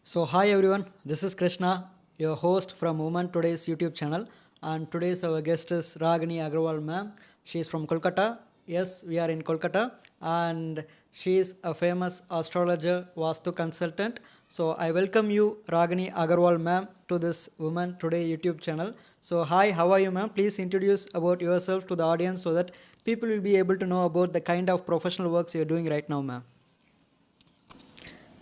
So, hi everyone, this is Krishna, your host from Woman Today's YouTube channel, and today's our guest is Ragini Agrawal ma'am. She is from Kolkata. Yes, we are in Kolkata, and she is a famous astrologer, Vastu consultant. So, I welcome you, Ragini Agrawal ma'am, to this Woman Today YouTube channel. So, hi, how are you, ma'am? Please introduce about yourself to the audience so that people will be able to know about the kind of professional works you're doing right now, ma'am.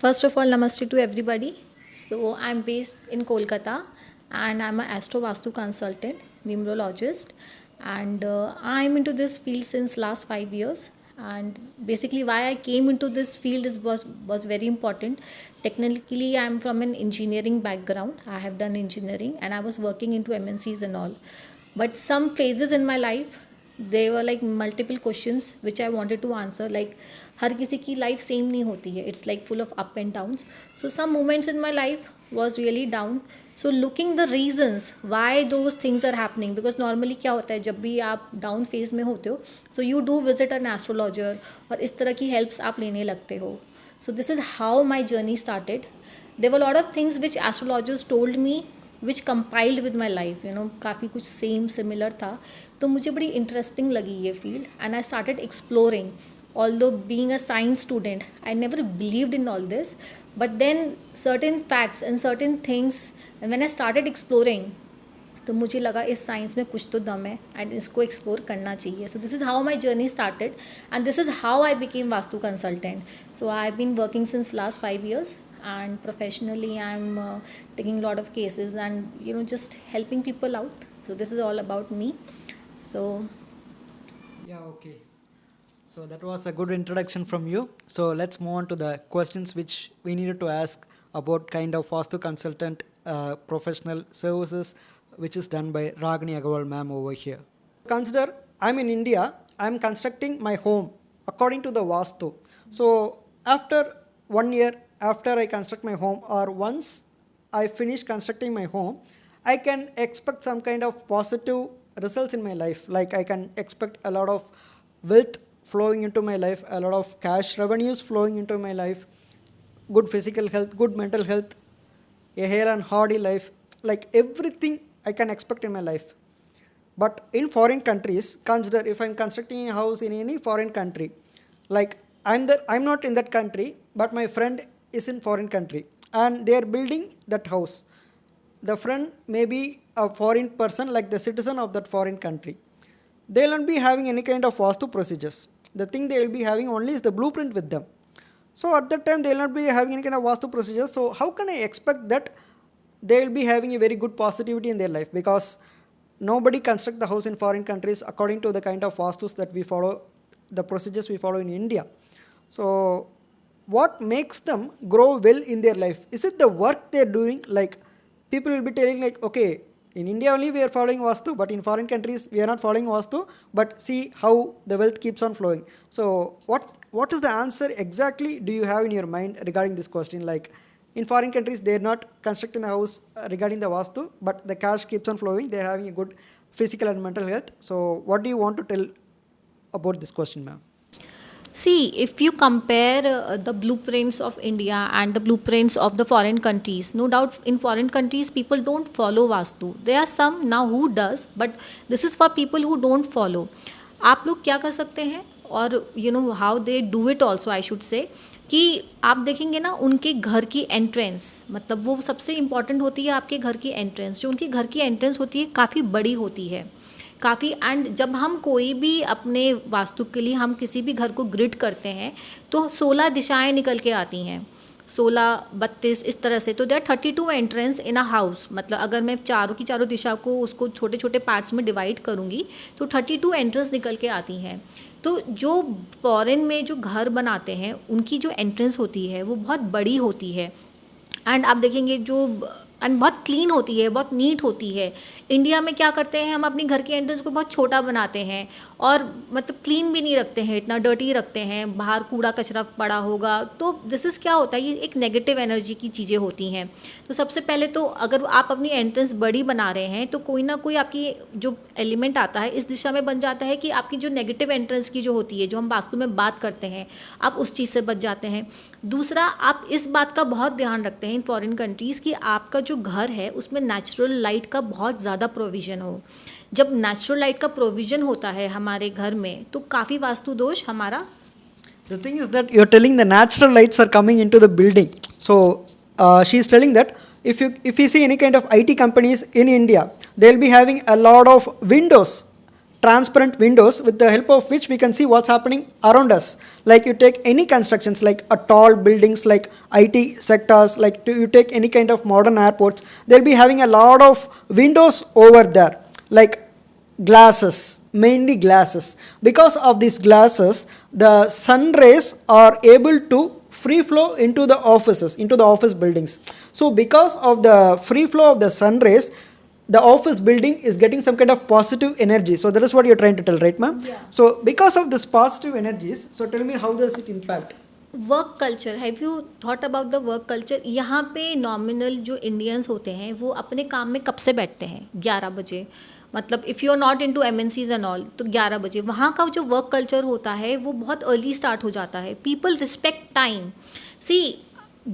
First of all, namaste to everybody. So, I'm based in Kolkata and I'm an Astro Vastu consultant, numerologist, and I'm into this field since last 5 years. And basically, why I came into this field was very important. Technically, I'm from an engineering background. I have done engineering and I was working into MNCs and all. But some phases in my life, they were like multiple questions which I wanted to answer. Like हर किसी की life same नहीं होती है, it's like full of up and downs. So some moments in my life was really down. So looking the reasons why those things are happening, because normally क्या होता है जब भी आप डाउन फेज में होते हो, so you do visit an astrologer और इस तरह की हेल्प्स आप लेने लगते हो. So this is how my journey started. There were lot of things which astrologers told me which compiled with my life, काफ़ी कुछ सेम सिमिलर था. तो मुझे बड़ी इंटरेस्टिंग लगी ये field and I started exploring. Although being a science student, I never believed in all this, but then certain facts and certain things, and when I started exploring, तो मुझे लगा इस साइंस में कुछ तो दम है एंड इसको एक्सप्लोर करना चाहिए. So this is how my journey started and this is how I became Vastu consultant. So I have been working since last 5 years and professionally I'm taking a lot of cases and just helping people out. So this is all about me. So Yeah, okay. So that was a good introduction from you. So let's move on to the questions which we needed to ask about kind of Vastu consultant professional services which is done by Ragini Agarwal ma'am over here. Consider I'm in India, I'm constructing my home according to the Vastu. So after 1 year after I construct my home or once I finish constructing my home, I can expect some kind of positive results in my life. Like I can expect a lot of wealth flowing into my life, a lot of cash revenues flowing into my life, good physical health, good mental health, a hale and hardy life, like everything I can expect in my life. But in foreign countries, consider if I'm constructing a house in any foreign country, like I'm not in that country, but my friend is in foreign country and they are building that house. The friend may be a foreign person, like the citizen of that foreign country. They will not be having any kind of Vastu procedures. The thing they will be having only is the blueprint with them. So at that time they will not be having any kind of Vastu procedures. So how can I expect that they will be having a very good positivity in their life? Because nobody construct the house in foreign countries according to the kind of Vastus that we follow, the procedures we follow in India. So what makes them grow well in their life? Is it the work they are doing? Like people will be telling like, okay, in India only we are following Vastu, but in foreign countries we are not following Vastu, but see how the wealth keeps on flowing. So what is the answer exactly do you have in your mind regarding this question? Like in foreign countries they are not constructing the house regarding the Vastu, but the cash keeps on flowing, they are having a good physical and mental health. So what do you want to tell about this question, ma'am? see, if you compare the blueprints of India and the blueprints of the foreign countries, no doubt in foreign countries people don't follow Vastu. There are some now who does, but this is for people who don't follow. आप लोग क्या कर सकते हैं, और how they do it also, I should say, कि आप देखेंगे ना उनके घर की एंट्रेंस, मतलब वो सबसे इम्पॉर्टेंट होती है. आपके घर की एंट्रेंस, जो उनकी घर की एंट्रेंस होती है काफ़ी बड़ी होती है, काफ़ी. एंड जब हम कोई भी अपने वास्तु के लिए हम किसी भी घर को ग्रिड करते हैं तो 16 दिशाएं निकल के आती हैं, 16, 32 इस तरह से. तो देर 32 एंट्रेंस इन अ हाउस. मतलब अगर मैं चारों की चारों दिशा को उसको छोटे छोटे पार्ट्स में डिवाइड करूँगी तो 32 एंट्रेंस निकल के आती हैं. तो जो फॉरेन में जो घर बनाते हैं उनकी जो एंट्रेंस होती है वो बहुत बड़ी होती है. एंड आप देखेंगे जो एंड बहुत क्लीन होती है, बहुत नीट होती है। इंडिया में क्या करते हैं, हम अपनी घर के एंट्रेंस को बहुत छोटा बनाते हैं और मतलब क्लीन भी नहीं रखते हैं, इतना डर्टी रखते हैं, बाहर कूड़ा कचरा पड़ा होगा। तो दिस इज़ क्या होता है, ये एक नेगेटिव एनर्जी की चीज़ें होती हैं। तो सबसे पहले तो अगर आप अपनी एंट्रेंस बड़ी बना रहे हैं तो कोई ना कोई आपकी जो एलिमेंट आता है इस दिशा में बन जाता है कि आपकी जो नेगेटिव एंट्रेंस की जो होती है, जो हम वास्तु में बात करते हैं, आप उस चीज़ से बच जाते हैं। दूसरा, आप इस बात का बहुत ध्यान रखते हैं इन फॉरेन कंट्रीज़ कि आपका जो घर है उसमें नेचुरल लाइट का बहुत ज़्यादा प्रोविज़न हो। जब नेचुरल लाइट का प्रोविज़न होता है हमारे घर में तो काफ़ी वास्तु दोष हमारा। The thing is that you're telling the natural lights are coming into the building. So she's telling that if you see any kind of IT companies in India, they'll be having a lot of windows, transparent windows, with the help of which we can see what's happening around us. Like you take any constructions, like a tall buildings, like IT sectors, like you take any kind of modern airports, they'll be having a lot of windows over there, like glasses, mainly glasses. Because of these glasses, the sun rays are able to free flow into the offices, into the office buildings. So because of the free flow of the sun rays, the office building is getting some kind of positive energy. So that is what you're trying to tell, right, ma'am? Yeah. So because of this positive energies, so tell me, how does it impact? Work culture, have you thought about the work culture? यहाँ पे nominal जो Indians होते हैं वो अपने काम में कब से बैठते हैं? 11 बजे। मतलब if you are not into MNCs and all तो 11 बजे वहाँ का जो वर्क कल्चर होता है वो बहुत अर्ली स्टार्ट हो जाता है। People respect time. सी,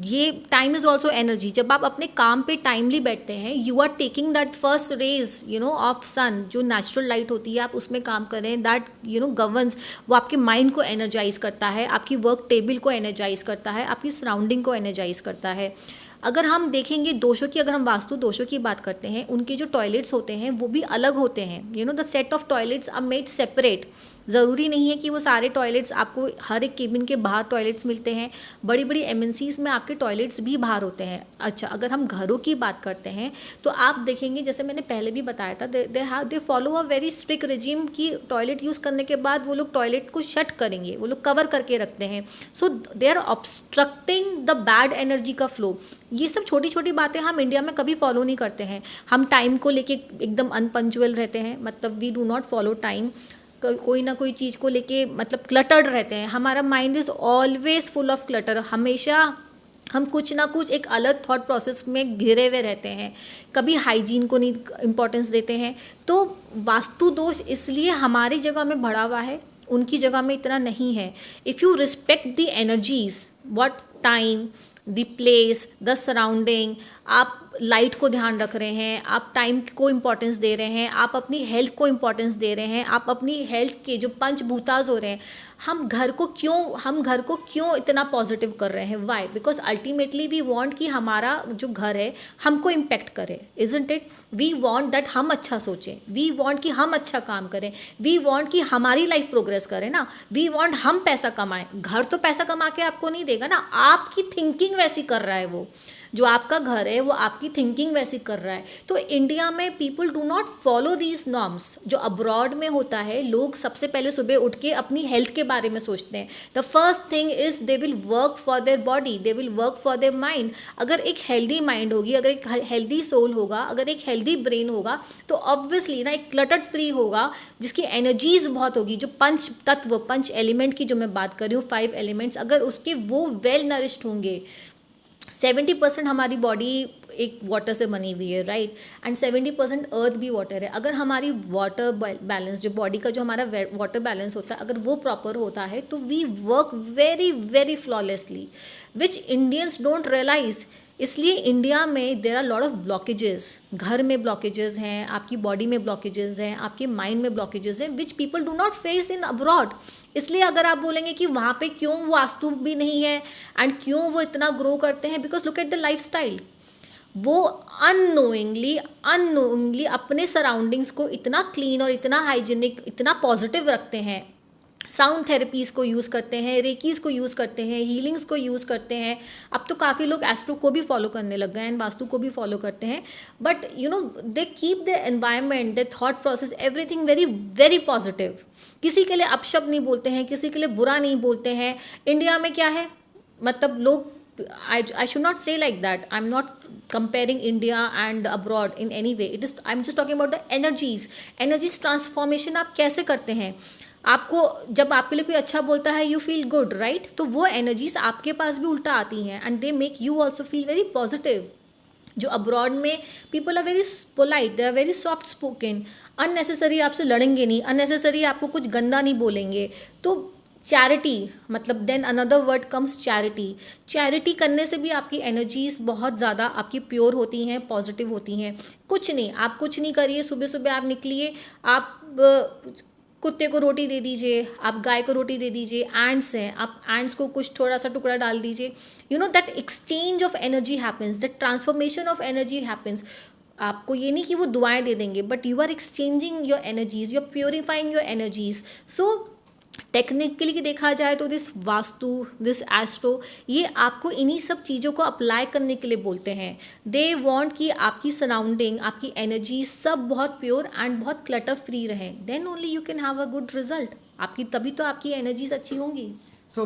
ये टाइम इज़ ऑल्सो एनर्जी। जब आप अपने काम पे टाइमली बैठते हैं, you are taking that first rays of sun, जो नेचुरल लाइट होती है, आप उसमें काम करें, दैट गवर्न्स, वो आपके माइंड को एनर्जाइज करता है, आपकी वर्क टेबल को एनर्जाइज करता है, आपकी सराउंडिंग को एनर्जाइज करता है। अगर हम देखेंगे दोषों की, अगर हम वास्तु दोषों की बात करते हैं, उनके जो टॉयलेट्स होते हैं वो भी अलग होते हैं। The set of toilets are made separate. ज़रूरी नहीं है कि वो सारे टॉयलेट्स आपको हर एक केबिन के बाहर टॉयलेट्स मिलते हैं। बड़ी बड़ी एमएनसीज़ में आपके टॉयलेट्स भी बाहर होते हैं। अच्छा, अगर हम घरों की बात करते हैं तो आप देखेंगे, जैसे मैंने पहले भी बताया था, they follow a very strict regime कि टॉयलेट यूज़ करने के बाद वो लोग टॉयलेट को शट करेंगे, वो लोग कवर करके रखते हैं। So they are obstructing the bad energy का फ्लो। ये सब छोटी छोटी बातें हम इंडिया में कभी फॉलो नहीं करते हैं। हम टाइम को लेके एकदम अनपंक्चुअल रहते हैं, मतलब we do not follow time. कोई ना कोई चीज़ को लेके मतलब क्लटर्ड रहते हैं। हमारा mind is always full of clutter. हमेशा हम कुछ ना कुछ एक अलग थॉट प्रोसेस में घिरे हुए रहते हैं, कभी हाइजीन को नहीं इम्पोर्टेंस देते हैं। तो वास्तु दोष इसलिए हमारी जगह में बढ़ा हुआ है, उनकी जगह में इतना नहीं है। If you respect the energies, what time, the place, the surrounding, आप लाइट को ध्यान रख रहे हैं, आप टाइम को इम्पोर्टेंस दे रहे हैं, आप अपनी हेल्थ को इम्पोर्टेंस दे रहे हैं, आप अपनी हेल्थ के जो पंचभूताज हो रहे हैं, हम घर को क्यों इतना पॉजिटिव कर रहे हैं? Why? Because ultimately we want कि हमारा जो घर है हमको इम्पेक्ट करे, isn't it? We want that हम अच्छा सोचें, वी वांट कि हम अच्छा काम करें, वी वांट कि हमारी लाइफ प्रोग्रेस करे ना, वी वांट हम पैसा कमाएं। घर तो पैसा कमा के आपको नहीं देगा ना, आपकी थिंकिंग वैसी कर रहा है वो। जो आपका घर है वो आपकी थिंकिंग वैसी कर रहा है। तो इंडिया में people do not follow these norms. जो अब्रॉड में होता है, लोग सबसे पहले सुबह उठ के अपनी हेल्थ के बारे में सोचते हैं। The first thing is they will work for their body, they will work for their mind. अगर एक हेल्दी माइंड होगी, अगर एक हेल्दी सोल होगा, अगर एक हेल्दी ब्रेन होगा, तो ऑब्वियसली ना एक क्लटर्ड फ्री होगा, जिसकी एनर्जीज बहुत होगी। जो पंच तत्व, पंच एलिमेंट की जो मैं बात कर रही हूँ, 5 एलिमेंट्स, अगर उसके वो वेल नरिश्ड होंगे। 70% हमारी बॉडी एक वाटर से बनी हुई है, राइट, एंड 70% अर्थ भी वाटर है। अगर हमारी वाटर बैलेंस, जो बॉडी का जो हमारा वाटर बैलेंस होता है, अगर वो प्रॉपर होता है तो we work very very flawlessly, which Indians don't realise. इसलिए इंडिया में there are lot of blockages. घर में ब्लॉकेजेस हैं, आपकी बॉडी में ब्लॉकेजेस हैं, आपके माइंड में ब्लॉकेजेस हैं, which people do not face in abroad. इसलिए अगर आप बोलेंगे कि वहाँ पे क्यों वास्तु भी नहीं है एंड क्यों वो इतना ग्रो करते हैं, because look at the life style. वो अननोइंगली अपने सराउंडिंग्स को इतना क्लीन और इतना हाइजीनिक, इतना पॉजिटिव रखते हैं। साउंड थेरेपीज़ को यूज़ करते हैं, रेकीज़ को यूज़ करते हैं, हीलिंग्स को यूज़ करते हैं। अब तो काफ़ी लोग एस्ट्रो को भी फॉलो करने लग गए हैं, वास्तु को भी फॉलो करते हैं। But they keep the environment, the thought process, everything very very positive. किसी के लिए अपशब्द नहीं बोलते हैं, किसी के लिए बुरा नहीं बोलते हैं। इंडिया में क्या है, मतलब लोग I should not say like that. I'm not comparing India and abroad in any way. I'm just talking about the energies transformation आप कैसे करते हैं. आपको जब आपके लिए कोई अच्छा बोलता है यू फील गुड राइट, तो वो एनर्जीज आपके पास भी उल्टा आती हैं and they make you also feel very positive. जो अब्रॉड में people are very polite, they are very soft spoken, unnecessary आपसे लड़ेंगे नहीं, अननेसेसरी आपको कुछ गंदा नहीं बोलेंगे. तो चैरिटी, मतलब then another word comes charity. Charity करने से भी आपकी एनर्जीज बहुत ज़्यादा आपकी प्योर होती हैं, पॉजिटिव होती हैं. कुछ नहीं, आप कुछ नहीं करिए, सुबह सुबह आप निकलिए, आप कुत्ते को रोटी दे दीजिए, आप गाय को रोटी दे दीजिए, एंड्स हैं, आप एंड्स को कुछ थोड़ा सा टुकड़ा डाल दीजिए. You know that exchange of energy happens, that transformation of energy happens. आपको ये नहीं कि वो दुआएं दे देंगे, but you are exchanging your energies, you are purifying your energies. So technically देखा जाए तो दिस वास्तु, दिस एस्ट्रो, ये आपको इन्हीं सब चीज़ों को अप्लाई करने के लिए बोलते हैं. दे वांट कि आपकी सराउंडिंग, आपकी एनर्जी सब बहुत प्योर एंड बहुत क्लटर फ्री रहे. Then only you can have a good result. आपकी तभी तो आपकी एनर्जीज अच्छी होंगी. So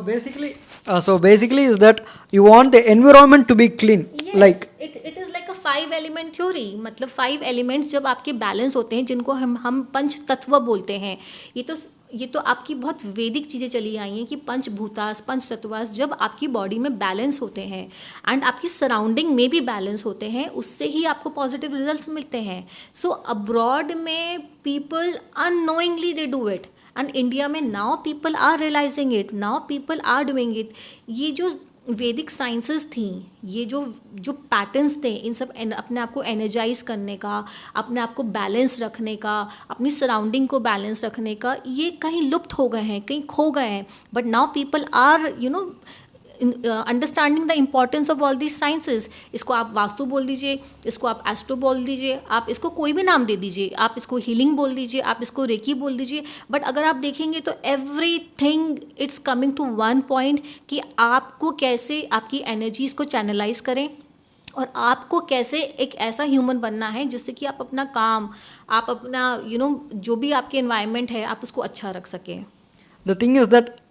basically is that you want the environment to be clean. Yes, Like it is like a 5 element theory. मतलब 5 elements जब आपके बैलेंस होते हैं, जिनको हम पंच तत्व बोलते हैं. ये तो आपकी बहुत वैदिक चीज़ें चली आई हैं कि पंचभूतास, पंच तत्वास जब आपकी बॉडी में बैलेंस होते हैं एंड आपकी सराउंडिंग में भी बैलेंस होते हैं, उससे ही आपको पॉजिटिव रिजल्ट्स मिलते हैं. सो अब्रॉड में people unknowingly they do it, and India में now people are realizing it, now people are doing it. ये जो वैदिक साइंसेस थी, ये जो पैटर्न्स थे, इन सब अपने आप को एनर्जाइज करने का, अपने आप को बैलेंस रखने का, अपनी सराउंडिंग को बैलेंस रखने का, ये कहीं लुप्त हो गए हैं, कहीं खो गए हैं. But now people are understanding the importance of all these sciences. इसको आप वास्तु बोल दीजिए, इसको आप एस्ट्रो बोल दीजिए, आप इसको कोई भी नाम दे दीजिए, आप इसको हीलिंग बोल दीजिए, आप इसको रेकी बोल दीजिए. बट अगर आप देखेंगे तो everything it's coming to one point कि आपको कैसे आपकी एनर्जीज को चैनलाइज करें और आपको कैसे एक ऐसा ह्यूमन बनना है जिससे कि आप अपना काम, आप अपना जो भी आपके एनवायरनमेंट है, आप उसको अच्छा रख सकें. the thing is that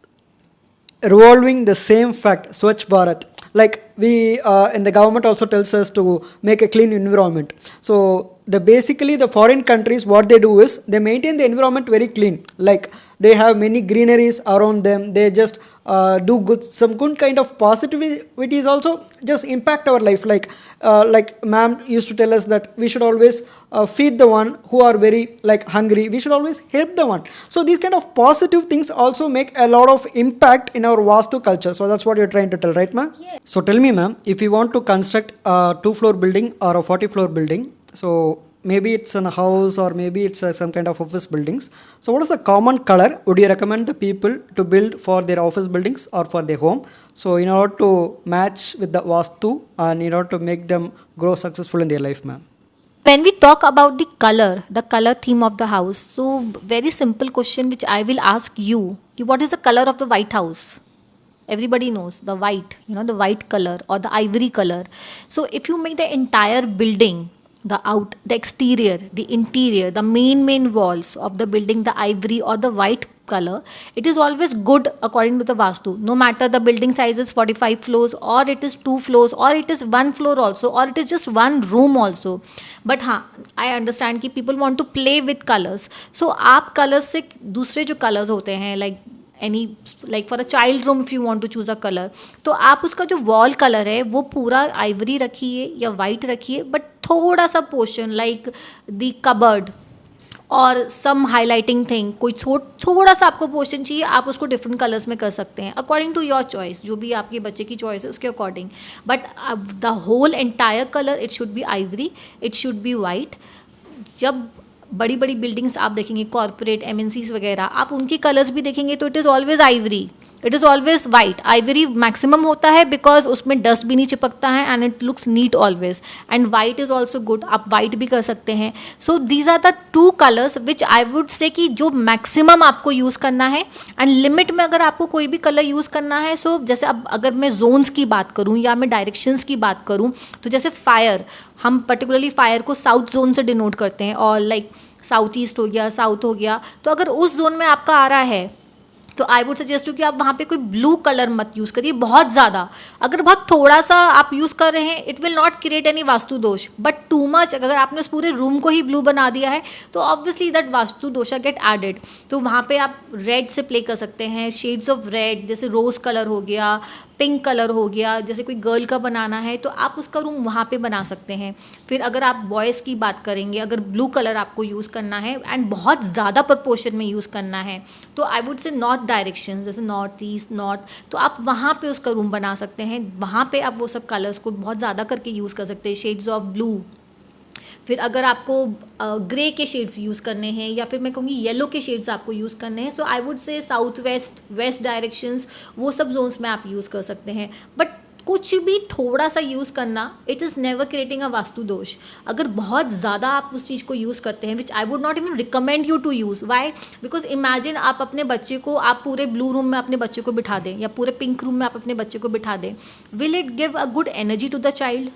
revolving the same fact, Swachh Bharat, like we in the government also tells us to make a clean environment. So basically the foreign countries, what they do is they maintain the environment very clean, like they have many greeneries around them, they just do some good kind of positivities also just impact our life. Like ma'am used to tell us that we should always feed the one who are very like hungry, we should always help the one. So these kind of positive things also make a lot of impact in our vastu culture. So that's what you're trying to tell, right ma'am? Yes. So tell me ma'am, if you want to construct a 2-floor building or a 40-floor building, so maybe it's in a house or maybe it's some kind of office buildings, so what is the common color would you recommend the people to build for their office buildings or for their home, so in order to match with the vastu and in order to make them grow successful in their life ma'am? When we talk about the color theme of the house, so very simple question which I will ask you, what is the color of the White House? Everybody knows the white, the white color or the ivory color. So if you make the entire building, the exterior, the interior, the main walls of the building, the ivory or the white color, it is always good according to the Vastu. No matter the building size is 45 floors or it is 2 floors or it is 1 floor also or it is just 1 room also. But हाँ, I understand कि people want to play with colors. So आप colors से दूसरे जो colors होते हैं like for a child room if you want to choose a color, तो आप उसका जो wall color है वो पूरा ivory रखिए या white रखिए, but थोड़ा सा portion like the cupboard और सम हाईलाइटिंग थिंग, कोई थोड़ा सा आपको पोर्शन चाहिए, आप उसको डिफरेंट कलर्स में कर सकते हैं अकॉर्डिंग टू योर चॉइस, जो भी आपके बच्चे की चॉइस है उसके according. But the whole entire colour it should be ivory, it should be white. जब बड़ी बड़ी बिल्डिंग्स आप देखेंगे, कॉर्पोरेट एमएनसीज वगैरह, आप उनकी कलर्स भी देखेंगे तो it is always ivory, it is always white. Ivory maximum होता है बिकॉज उसमें डस्ट भी नहीं चिपकता है and it looks neat always. And white is also good, आप वाइट भी कर सकते हैं. So these are the 2 colours which I would say कि जो मैक्सिमम आपको यूज़ करना है. एंड लिमिट में अगर आपको कोई भी कलर यूज़ करना है, सो जैसे अब अगर मैं जोन्स की बात करूँ या मैं डायरेक्शंस की बात करूँ, तो जैसे फायर, हम पर्टिकुलरली फायर को साउथ जोन से डिनोट करते हैं और लाइक साउथ ईस्ट हो गया, साउथ हो गया. तो अगर उस जोन में आपका आ रहा है तो आई वुड सजेस्ट टू कि आप वहाँ पे कोई ब्लू कलर मत यूज़ करिए बहुत ज़्यादा. अगर बहुत थोड़ा सा आप यूज़ कर रहे हैं, it will not create any vastu dosh. But too much अगर आपने उस पूरे रूम को ही ब्लू बना दिया है तो ऑब्वियसली दैट वास्तु दोषा गेट एडेड. तो वहाँ पे आप रेड से प्ले कर सकते हैं, शेड्स ऑफ रेड, जैसे रोज़ कलर हो गया, पिंक कलर हो गया. जैसे कोई गर्ल का बनाना है तो आप उसका रूम वहाँ पे बना सकते हैं. फिर अगर आप बॉयज़ की बात करेंगे, अगर ब्लू कलर आपको यूज़ करना है एंड बहुत ज़्यादा प्रपोर्शन में यूज़ करना है, तो आई वुड से नॉर्थ डायरेक्शन, जैसे नॉर्थ ईस्ट, नॉर्थ, तो आप वहाँ पे उसका रूम बना सकते हैं. वहाँ पे आप वो सब कलर्स को बहुत ज़्यादा करके यूज़ कर सकते हैं, शेड्स ऑफ ब्लू. फिर अगर आपको ग्रे के शेड्स यूज़ करने हैं या फिर मैं कहूँगी येलो के शेड्स आपको यूज़ करने हैं, so I would say south west, west directions, वो सब जोन्स में आप यूज़ कर सकते हैं. बट कुछ भी थोड़ा सा यूज़ करना, it is never creating a vastu दोष. अगर बहुत ज़्यादा आप उस चीज़ को यूज़ करते हैं, which I would not even recommend you to use. Why? Because imagine आप अपने बच्चे को, आप पूरे ब्लू रूम में अपने बच्चे को बिठा दें या पूरे पिंक रूम में आप अपने बच्चे को बिठा दें. Will it give a good energy to the child?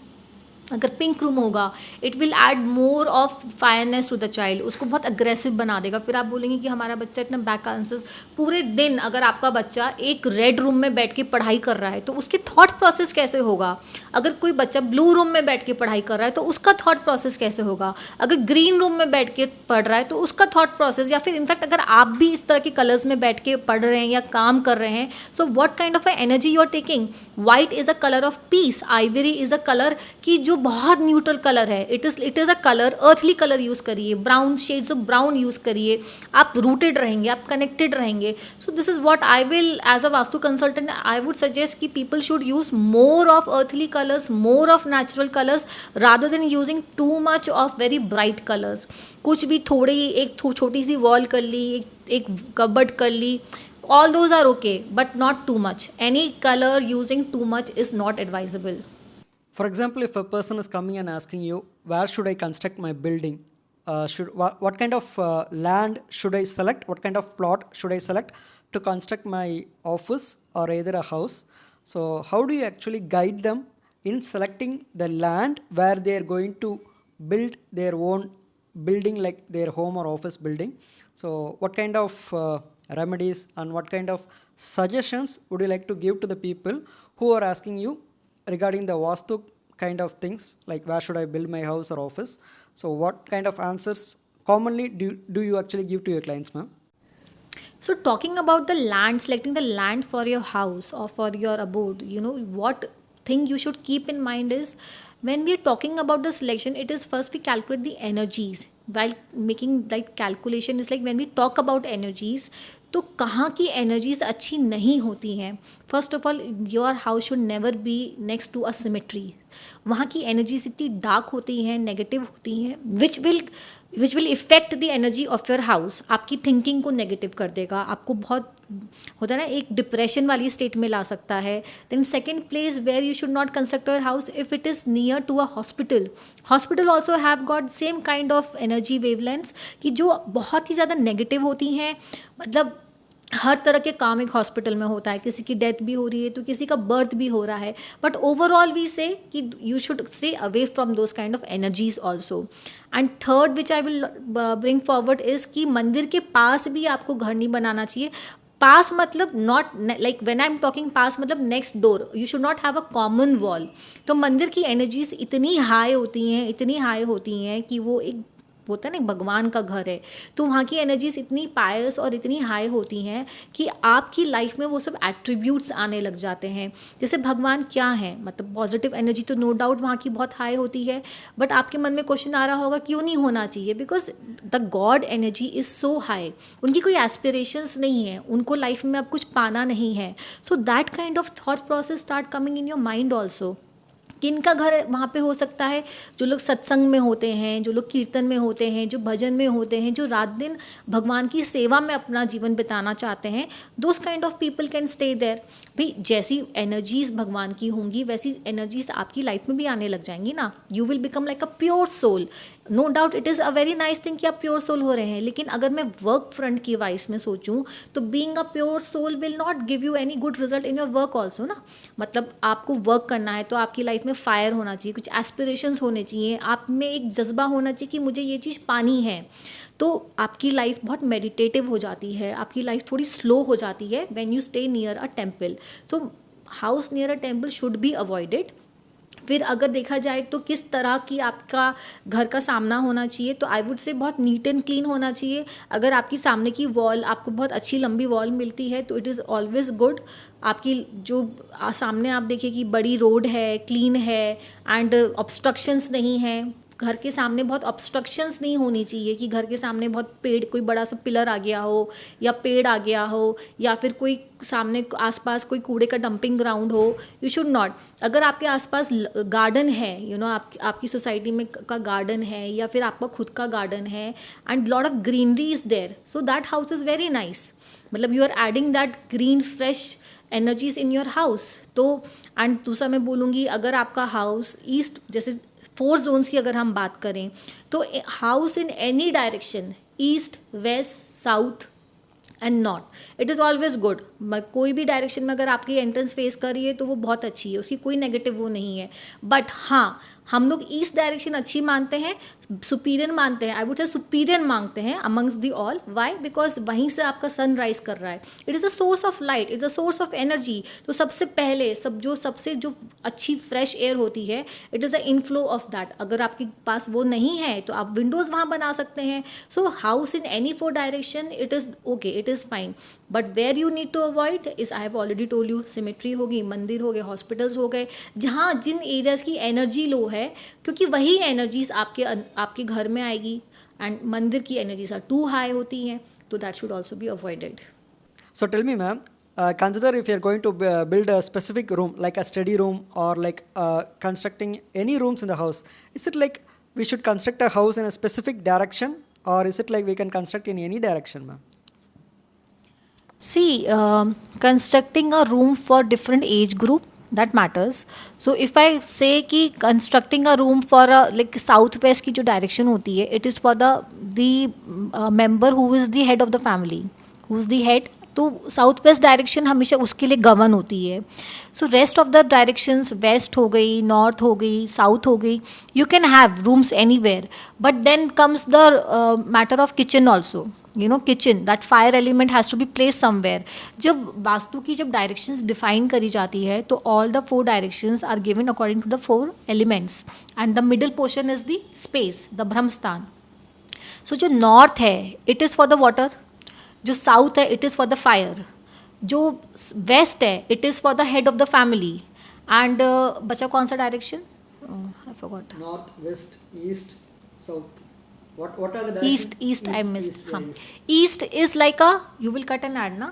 अगर पिंक रूम होगा, it will add more of fireness to the child. उसको बहुत अग्रेसिव बना देगा. फिर आप बोलेंगे कि हमारा बच्चा इतना बैक आंसर्स. पूरे दिन अगर आपका बच्चा एक रेड रूम में बैठ के पढ़ाई कर रहा है तो उसकी थॉट प्रोसेस कैसे होगा? अगर कोई बच्चा ब्लू रूम में बैठ के पढ़ाई कर रहा है तो उसका थॉट प्रोसेस कैसे होगा? अगर ग्रीन रूम में बैठ के पढ़ रहा है तो उसका थॉट प्रोसेस, या फिर इनफैक्ट अगर आप भी इस तरह के कलर्स में बैठ के पढ़ रहे हैं या काम कर रहे हैं, so what kind of energy you are taking? White is a colour of peace, ivory is a colour की जो बहुत न्यूट्रल कलर है. It is a colour, earthly colour use करिए, brown, shades of brown use करिए. आप rooted रहेंगे, आप connected रहेंगे. So this is what I will, as a vastu consultant, I would suggest कि people should use more of earthly colours, more of natural colours, rather than using too much of very bright colours. कुछ भी थोड़ी, एक छोटी सी wall कर ली, एक cupboard कर ली, all those are okay, but not too much. Any color using too much is not advisable. For example, if a person is coming and asking you, where should I construct my building? What kind of land should I select? What kind of plot should I select to construct my office or either a house? So how do you actually guide them in selecting the land where they are going to build their own building, like their home or office building? So what kind of remedies and what kind of suggestions would you like to give to the people who are asking you regarding the vastu kind of things, like where should I build my house or office? So what kind of answers commonly do you actually give to your clients, ma'am? So talking about the land, selecting the land for your house or for your abode, what thing you should keep in mind is, when we are talking about the selection, it is first we calculate the energies. While making that calculation, is like when we talk about energies, तो कहाँ की energies अच्छी नहीं होती हैं. First of all, your house should never be next to a cemetery. वहाँ की energies इतनी डार्क होती हैं, नेगेटिव होती हैं, which will effect the energy of your house. आपकी थिंकिंग को नेगेटिव कर देगा, आपको बहुत होता है ना, एक डिप्रेशन वाली स्टेट में ला सकता है. Then second place where you should not construct your house, if it is near to a hospital. Hospital also have got same kind of energy wavelengths कि जो बहुत ही ज़्यादा नेगेटिव होती हैं. मतलब हर तरह के काम एक हॉस्पिटल में होता है. किसी की डेथ भी हो रही है तो किसी का बर्थ भी हो रहा है. बट ओवरऑल वी से कि you should stay away from those kind of energies also. And third which I will bring forward is कि मंदिर के पास भी आपको घर नहीं बनाना चाहिए. पास मतलब not like when I am talking पास मतलब next door. You should not have a common wall. तो मंदिर की एनर्जीज इतनी हाई होती हैं कि वो एक होता है ना, भगवान का घर है, तो वहाँ की एनर्जीज इतनी पायस और इतनी हाई होती हैं कि आपकी लाइफ में वो सब एट्रीब्यूट्स आने लग जाते हैं. जैसे भगवान क्या है, मतलब पॉजिटिव एनर्जी तो नो डाउट वहाँ की बहुत हाई होती है. बट आपके मन में क्वेश्चन आ रहा होगा क्यों नहीं होना चाहिए? Because the God energy is so high. उनकी कोई एस्पिरेशंस नहीं है, उनको लाइफ में अब कुछ पाना नहीं है. So that kind of thought process start coming in your mind also. किनका घर वहाँ पे हो सकता है? जो लोग सत्संग में होते हैं, जो लोग कीर्तन में होते हैं, जो भजन में होते हैं, जो रात दिन भगवान की सेवा में अपना जीवन बिताना चाहते हैं, those kind of people can stay there. भाई जैसी एनर्जीज भगवान की होंगी वैसी एनर्जीज आपकी लाइफ में भी आने लग जाएंगी ना. You will become like a pure soul. No doubt it is a very nice thing कि आप प्योर सोल हो रहे हैं, लेकिन अगर मैं वर्क फ्रंट की वाइस में सोचूं तो being a pure soul will not give you any good result in your work also ना. मतलब आपको वर्क करना है तो आपकी लाइफ में फायर होना चाहिए, कुछ एस्पिरेशंस होने चाहिए, आप में एक जज्बा होना चाहिए कि मुझे ये चीज़ पानी है. तो आपकी लाइफ बहुत मेडिटेटिव हो जाती है, आपकी लाइफ थोड़ी स्लो हो जाती है when you stay near a temple. तो house near a temple should be avoided. फिर अगर देखा जाए तो किस तरह की आपका घर का सामना होना चाहिए, तो आई वुड से बहुत नीट एंड क्लीन होना चाहिए. अगर आपकी सामने की वॉल आपको बहुत अच्छी लंबी वॉल मिलती है तो इट इज़ ऑलवेज गुड. आपकी जो सामने आप देखिए कि बड़ी रोड है, क्लीन है एंड ऑब्स्ट्रक्शंस नहीं है. घर के सामने बहुत ऑब्स्ट्रक्शंस नहीं होनी चाहिए कि घर के सामने बहुत पेड़, कोई बड़ा सा पिलर आ गया हो या पेड़ आ गया हो या फिर कोई सामने आसपास कोई कूड़े का डंपिंग ग्राउंड हो. You should not. अगर आपके आसपास गार्डन है, यू नो, आपकी सोसाइटी में का गार्डन है या फिर आपका खुद का गार्डन है and lot of greenery is there, so that house is very nice. मतलब you are adding that green fresh energies in your house. तो एंड दूसरा मैं बोलूँगी, अगर आपका हाउस ईस्ट, जैसे 4 जोन्स की अगर हम बात करें तो house in any direction, east, west, south and north, it is always good. कोई भी डायरेक्शन में अगर आपकी एंट्रेंस फेस कर रही है तो वो बहुत अच्छी है, उसकी कोई नेगेटिव वो नहीं है. बट हाँ, हम लोग ईस्ट डायरेक्शन अच्छी मानते हैं, सुपीरियर मानते हैं, आई वुड से सुपीरियर मांगते हैं amongst the all. Why? Because वहीं से आपका सन राइज कर रहा है. It is a source of light, it's a source of energy. तो सबसे पहले सबसे जो अच्छी फ्रेश एयर होती है, it is a inflow of that. अगर आपके पास वो नहीं है तो आप विंडोज़ वहाँ बना सकते हैं. So house in any 4 direction, it is okay, it is fine. But where you need to avoid is, I have already told you, cemetery होगी, मंदिर हो गए, हॉस्पिटल्स हो गए, जहाँ जिन एरियाज़ की एनर्जी लो है, क्योंकि वही एनर्जीज आपके घर में आएगी. एंड मंदिर की एनर्जीज आर टू हाई होती हैं, तो that should also be avoided. So tell me, ma'am, consider if you're going to build a specific room, like a study room or like constructing any rooms in the house, is it like we should construct a house in a specific direction, or is it like we can construct in any direction, ma'am? See, constructing a room for different age group, that matters. So if I say कि constructing a room for a like southwest की जो direction होती है, it is for the member who is the head of the family, who is the head. तो south west direction हमेशा उसके लिए govern होती है. So rest of the directions, west हो गई, नॉर्थ हो गई, साउथ हो गई, you can have rooms anywhere. But then comes the matter of kitchen also. You know, kitchen, that fire element has to be place somewhere. जब वास्तु की directions define करी जाती है तो all the 4 directions are given according to the 4 elements and the middle portion is the space, the Brahmasthan. So जो north है, it is for the water. जो south है, it is for the fire. जो west है, it is for the head of the family. And बचा कौन सा direction? I forgot. North, west, east, south. What are the directions? East I missed. East, yeah, east. East is like a, you will cut and add, na?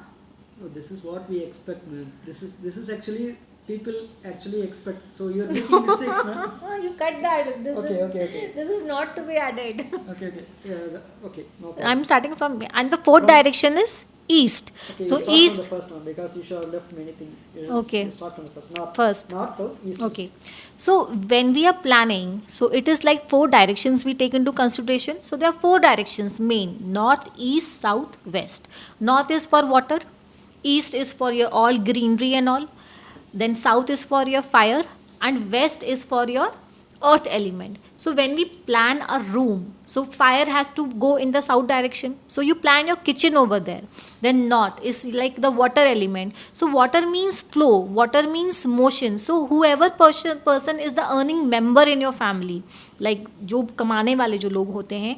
Oh, this is what we expect, man. This is actually people actually expect. So you're making mistakes, na? You cut that. Okay. This is not to be added. Okay. Yeah, okay. No problem. I'm starting from, and the 4th direction is east. Okay, So you start east. from the first one because you should have left many things. Okay. You start from the first. North. First. North, south, east. Okay. So when we are planning, so it is like 4 directions we take into consideration. So there are 4 directions main: north, east, south, west. North is for water, east is for your all greenery and all, then south is for your fire, and west is for your earth element. So when we plan a room, so fire has to go in the south direction, so you plan your kitchen over there. Then north is like the water element, so water means flow, water means motion. So whoever person is the earning member in your family, like जो कमाने वाले जो लोग होते हैं,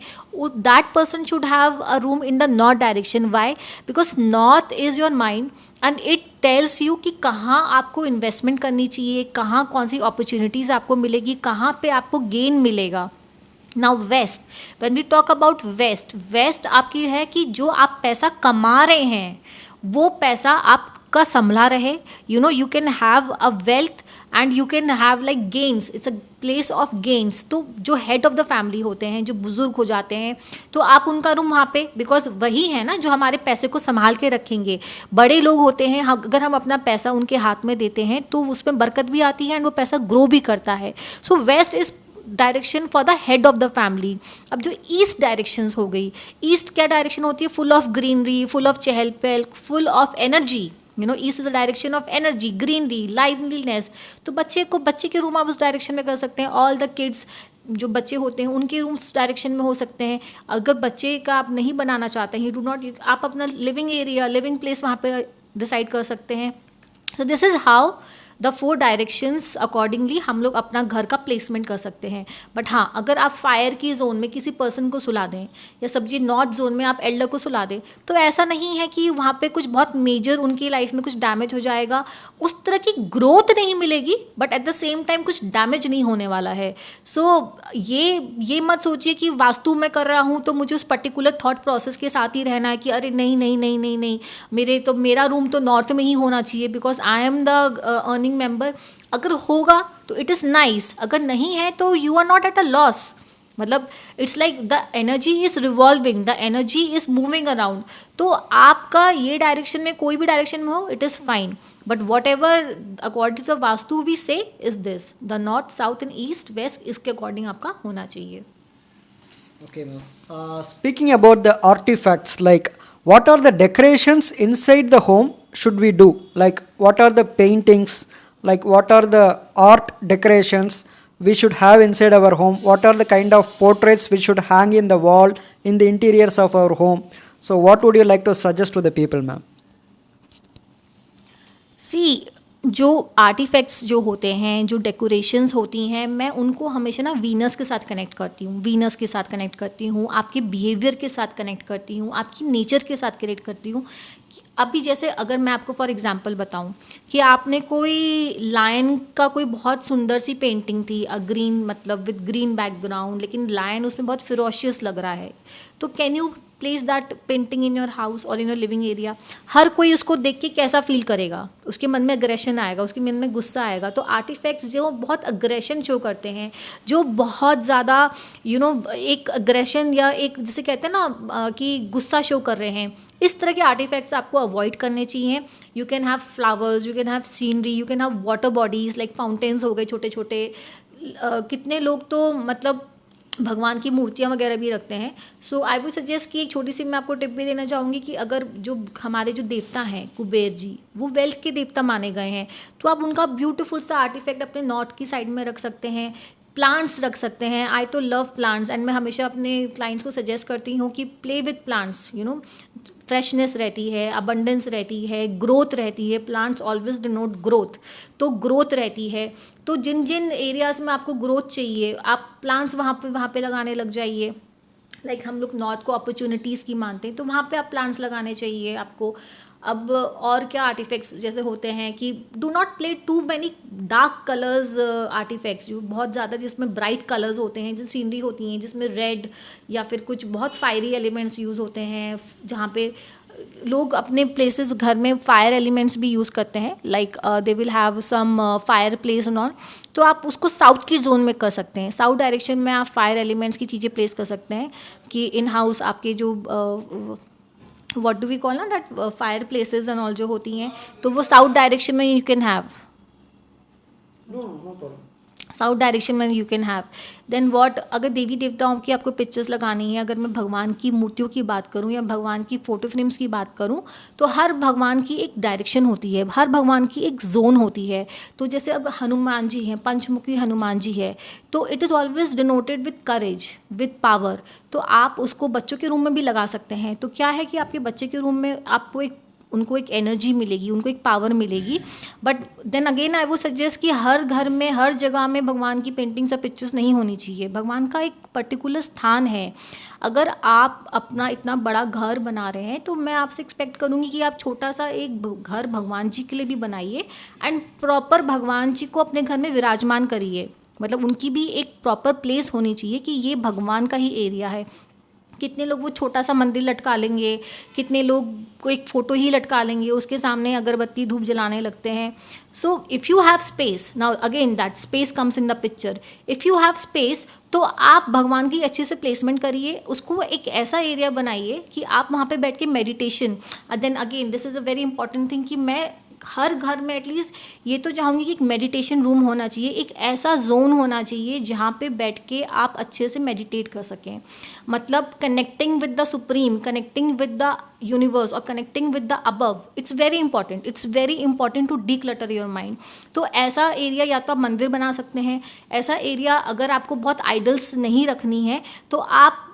that person should have a room in the north direction. Why? Because north is your mind and it tells you कि कहाँ आपको इन्वेस्टमेंट करनी चाहिए, कहाँ कौन सी अपॉर्चुनिटीज़ आपको मिलेगी, कहाँ पे आपको गेन मिलेगा. Now west, when we talk about west आपकी है कि जो आप पैसा कमा रहे हैं वो पैसा आपका संभला रहे. You know, you can have a wealth and you can have like gains. It's a place of gains. तो जो हेड ऑफ द फैमिली होते हैं, जो बुजुर्ग हो जाते हैं, तो आप उनका रूम वहाँ पे, बिकॉज वही है ना जो हमारे पैसे को संभाल के रखेंगे. बड़े लोग होते हैं, अगर हम अपना पैसा उनके हाथ में देते हैं तो उसमें बरकत भी आती है एंड वो पैसा ग्रो भी करता है. So west is direction for the head of the family. अब जो ईस्ट डायरेक्शंस हो गई, ईस्ट क्या डायरेक्शन होती है? Full of greenery, full of चहल पहल, full of energy. East is the direction of energy, greenery, liveliness. तो बच्चे के रूम आप उस डायरेक्शन में कर सकते हैं. ऑल द किड्स, जो बच्चे होते हैं उनके रूम उस डायरेक्शन में हो सकते हैं. अगर बच्चे का आप नहीं बनाना चाहते हैं, डू नॉट, आप अपना लिविंग एरिया, लिविंग प्लेस वहाँ पे डिसाइड कर सकते हैं. सो this is how the 4 directions accordingly हम लोग अपना घर का प्लेसमेंट कर सकते हैं. बट हाँ, अगर आप फायर की जोन में किसी पर्सन को सुला दें, या सब्जी नॉर्थ जोन में आप एल्डर को सुला दें, तो ऐसा नहीं है कि वहाँ पे कुछ बहुत मेजर उनकी लाइफ में कुछ डैमेज हो जाएगा. उस तरह की ग्रोथ नहीं मिलेगी, but at the same time कुछ डैमेज नहीं होने वाला है. सो ये मत सोचिए कि वास्तु में कर रहा हूँ तो मुझे उस पर्टिकुलर थॉट प्रोसेस के साथ ही रहना है कि अरे नहीं नहीं नहीं नहीं नहीं, मेरा रूम तो नॉर्थ में ही होना चाहिए because I am the earning member. अगर होगा तो इट इज़ नाइस, अगर नहीं है तो you are not at a loss. मतलब it's like the energy is revolving, the energy is moving around. तो आपका ये डायरेक्शन में, कोई भी डायरेक्शन में हो, it is fine. But whatever according to the vastu we say is this, the north, south and east west, इसके according आपका होना चाहिए. Okay, ma'am. Speaking about the artifacts, like what are the decorations inside the home should we do? Like what are the paintings? Like what are the art decorations we should have inside our home? What are the kind of portraits we should hang in the wall in the interiors of our home? So what would you like to suggest to the people, ma'am? सी, जो artefacts जो होते हैं, जो decorations होती हैं, मैं उनको हमेशा ना वीनस के साथ कनेक्ट करती हूँ. वीनस के साथ कनेक्ट करती हूँ, आपके बिहेवियर के साथ कनेक्ट करती हूँ, आपकी नेचर के साथ कनेक्ट करती हूँ. अभी जैसे अगर मैं आपको फॉर एग्जांपल बताऊं कि आपने कोई लायन का कोई बहुत सुंदर सी पेंटिंग थी, ग्रीन, मतलब विद ग्रीन बैकग्राउंड, लेकिन लायन उसमें बहुत फिरोशियस लग रहा है, तो can you place that painting in your house और इन योर लिविंग एरिया? हर कोई उसको देख के कैसा फील करेगा? उसके मन में अग्रेशन आएगा, उसके मन में गुस्सा आएगा. तो आर्टिफैक्ट्स जो बहुत अग्रेशन शो करते हैं, जो बहुत ज़्यादा एक अग्रेशन या एक जिसे कहते हैं ना कि गुस्सा शो कर रहे हैं, इस तरह के आर्टिफैक्ट्स आपको अवॉइड करने चाहिए. You can have flowers, you can have scenery, you can have water bodies like fountains हो गए छोटे छोटे. कितने लोग तो मतलब भगवान की मूर्तियाँ वगैरह भी रखते हैं. सो आई वुड सजेस्ट कि एक छोटी सी मैं आपको टिप भी देना चाहूँगी कि अगर जो हमारे जो देवता हैं कुबेर जी, वो वेल्थ के देवता माने गए हैं, तो आप उनका ब्यूटीफुल सा आर्टिफैक्ट अपने नॉर्थ की साइड में रख सकते हैं. प्लांट्स रख सकते हैं. आई तो लव प्लांट्स एंड मैं हमेशा अपने क्लाइंट्स को सजेस्ट करती हूँ कि प्ले विथ प्लांट्स. फ्रेशनेस रहती है, अबंडेंस रहती है, ग्रोथ रहती है. प्लांट्स ऑलवेज डिनोट ग्रोथ, तो ग्रोथ रहती है. तो जिन जिन एरियाज़ में आपको ग्रोथ चाहिए, आप प्लांट्स वहाँ पे लगाने लग जाइए. लाइक हम लोग नॉर्थ को अपॉर्चुनिटीज़ की मानते हैं, तो वहाँ पे आप प्लांट्स लगाने चाहिए आपको. अब और क्या आर्टिफैक्ट्स जैसे होते हैं कि do not play too many dark colours artifacts, जो बहुत ज़्यादा जिसमें ब्राइट कलर्स होते हैं, जिस सीनरी होती हैं जिसमें रेड या फिर कुछ बहुत फायरी एलिमेंट्स यूज़ होते हैं, जहाँ पे लोग अपने प्लेसेस घर में फायर एलिमेंट्स भी यूज़ करते हैं. Like they will have some fire place and all. तो आप उसको साउथ की जोन में कर सकते हैं. साउथ डायरेक्शन में आप फायर एलिमेंट्स की चीज़ें प्लेस कर सकते हैं कि इन हाउस आपके जो व्हाट डू वी कॉल ना that fire places and all जो होती हैं, तो वो साउथ डायरेक्शन में you can have. No problem. South direction में you can have. Then what, अगर देवी देवताओं की आपको पिक्चर्स लगानी है, अगर मैं भगवान की मूर्तियों की बात करूं या भगवान की फ़ोटो फ्रेम्स की बात करूं, तो हर भगवान की एक डायरेक्शन होती है, हर भगवान की एक जोन होती है. तो जैसे अगर हनुमान जी हैं, पंचमुखी हनुमान जी है, तो it is always denoted with courage, with power. तो आप उसको बच्चों के रूम में भी लगा सकते हैं. तो क्या है कि आपके बच्चे के रूम में आपको उनको एक एनर्जी मिलेगी, उनको एक पावर मिलेगी. बट देन अगेन आई वो सजेस्ट कि हर घर में, हर जगह में भगवान की पेंटिंग्स या पिक्चर्स नहीं होनी चाहिए. भगवान का एक पर्टिकुलर स्थान है. अगर आप अपना इतना बड़ा घर बना रहे हैं, तो मैं आपसे एक्सपेक्ट करूँगी कि आप छोटा सा एक घर भगवान जी के लिए भी बनाइए एंड प्रॉपर भगवान जी को अपने घर में विराजमान करिए. मतलब उनकी भी एक प्रॉपर प्लेस होनी चाहिए कि ये भगवान का ही एरिया है. कितने लोग वो छोटा सा मंदिर लटका लेंगे, कितने लोग को एक फ़ोटो ही लटका लेंगे, उसके सामने अगरबत्ती धूप जलाने लगते हैं. So if you have space, now again that space comes in the picture. If you have space, तो आप भगवान की अच्छे से प्लेसमेंट करिए, उसको एक ऐसा एरिया बनाइए कि आप वहाँ पे बैठ के meditation. Then again this is a very important thing कि मैं हर घर में एटलीस्ट ये तो चाहूँगी कि एक मेडिटेशन रूम होना चाहिए, एक ऐसा जोन होना चाहिए जहाँ पे बैठ के आप अच्छे से मेडिटेट कर सकें, मतलब connecting with the supreme, connecting with the universe और connecting with the above. It's very important, it's very important to declutter your mind. तो ऐसा एरिया या तो आप मंदिर बना सकते हैं, ऐसा एरिया अगर आपको बहुत आइडल्स नहीं रखनी है तो आप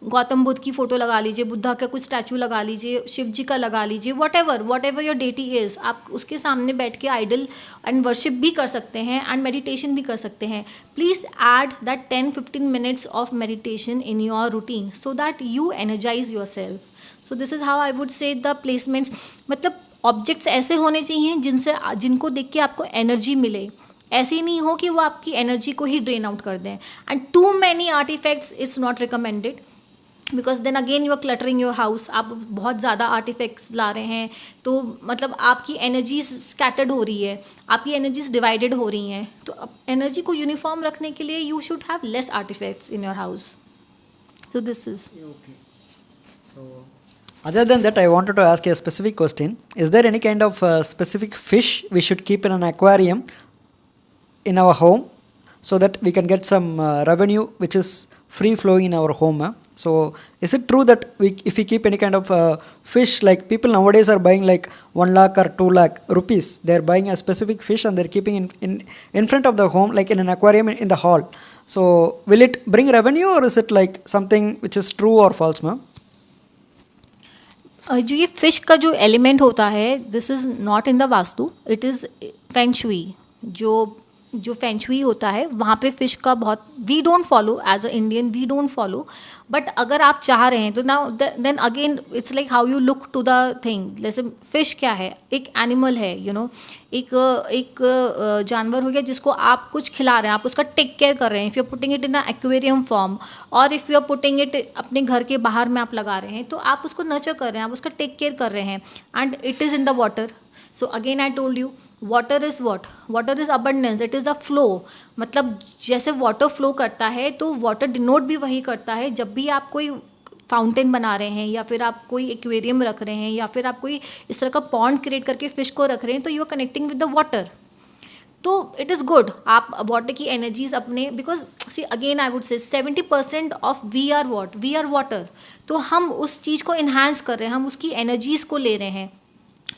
गौतम बुद्ध की फ़ोटो लगा लीजिए, बुद्धा का कुछ स्टैचू लगा लीजिए, शिव जी का लगा लीजिए, what ever your deity is, आप उसके सामने बैठ के आइडल एंड वर्शिप भी कर सकते हैं एंड मेडिटेशन भी कर सकते हैं। Please add that 10-15 minutes of meditation in your routine so that you energise your self. So this is how I would say the placements, मतलब ऑब्जेक्ट्स ऐसे होने चाहिए जिनको देख के आपको एनर्जी मिले, ऐसे ही नहीं हो कि वो आपकी एनर्जी को ही ड्रेन आउट कर दें। And too many artifacts is not recommended, because then again you are cluttering your house. आप बहुत ज़्यादा आर्टिफैक्ट्स ला रहे हैं तो मतलब आपकी एनर्जीज स्कैटर्ड हो रही है, आपकी एनर्जीज डिवाइडेड हो रही हैं। तो एनर्जी को यूनिफॉर्म रखने के लिए you should have less artifacts in your house. So this is. Okay. So, other than that, I wanted to ask a specific question. Is there any kind of specific fish we should keep in an aquarium in our home so that we can get some revenue which is free flowing in our home? So, is it true that if we keep any kind of fish, like people nowadays are buying like 1 lakh or 2 lakh rupees, they're buying a specific fish and they're keeping in front of the home, like in an aquarium in the hall. So, will it bring revenue or is it like something which is true or false, ma'am? जो ये fish का जो element होता है, this is not in the Vastu, it is feng shui. जो feng shui होता है वहाँ पे फिश का बहुत, we don't follow as a Indian, we don't follow. But अगर आप चाह रहे हैं तो now then again it's like how you look to the thing. जैसे फिश क्या है, एक एनिमल है, एक जानवर हो गया जिसको आप कुछ खिला रहे हैं, आप उसका टेक केयर कर रहे हैं। If you are putting it in a aquarium form और if you are putting it अपने घर के बाहर में आप लगा रहे हैं, तो आप उसको नर्चर कर रहे हैं, आप उसका टेक केयर कर रहे हैं and it is in the water. So again I told you, water is what, water is abundance, it is a flow. मतलब जैसे वाटर फ्लो करता है तो वाटर डिनोट भी वही करता है। जब भी आप कोई फाउंटेन बना रहे हैं या फिर आप कोई एक्वेरियम रख रहे हैं या फिर आप कोई इस तरह का पॉन्ड क्रिएट करके फिश को रख रहे हैं, तो you are connecting with the water. तो इट इज़ गुड आप वाटर की एनर्जीज अपने, because see again I would say 70% of we are water. तो हम उस चीज़ को इन्हांस कर रहे हैं, हम उसकी एनर्जीज़ को ले रहे हैं।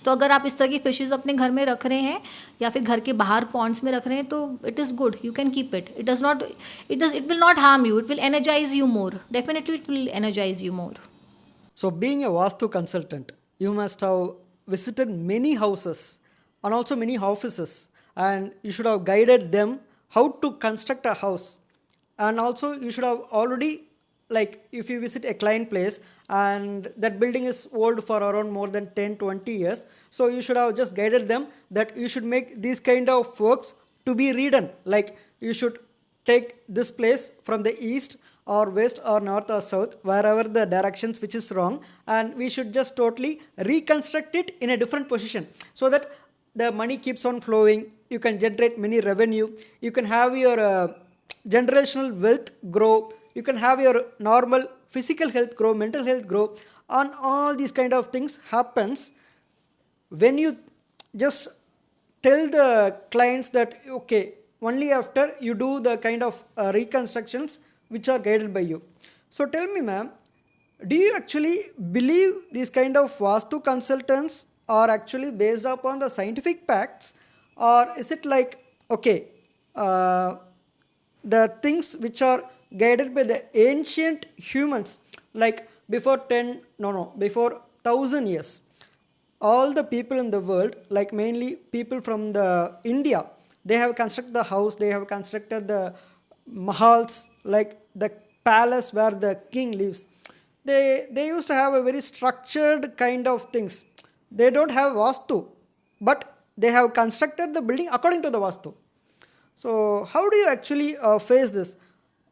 तो अगर आप इस तरह की फिशेज़ अपने घर में रख रहे हैं या फिर घर के बाहर पॉन्ड्स में रख रहे हैं, तो it is good, you can keep it. It will not harm you, it will energise you more, definitely it will energise you more. So, being a Vastu consultant, you must have visited many houses and also many offices, and you should have guided them how to construct a house. And also, you should have already, like, if you visit a client place and that building is old for around more than 10-20 years, so you should have just guided them that you should make these kind of works to be redone. Like, you should take this place from the east or west or north or south, wherever the directions which is wrong, and we should just totally reconstruct it in a different position so that the money keeps on flowing, you can generate many revenue, you can have your generational wealth grow, you can have your normal physical health grow, mental health grow, and all these kind of things happens when you just tell the clients that okay, only after you do the kind of reconstructions which are guided by you. So tell me, ma'am, do you actually believe these kind of Vastu consultants are actually based upon the scientific facts, or is it like okay, the things which are guided by the ancient humans, like before before 1,000 years, all the people in the world, like mainly people from the India, they have constructed the house, they have constructed the mahals, like the palace where the king lives. They used to have a very structured kind of things. They don't have Vastu, but they have constructed the building according to the Vastu. So how do you actually face this?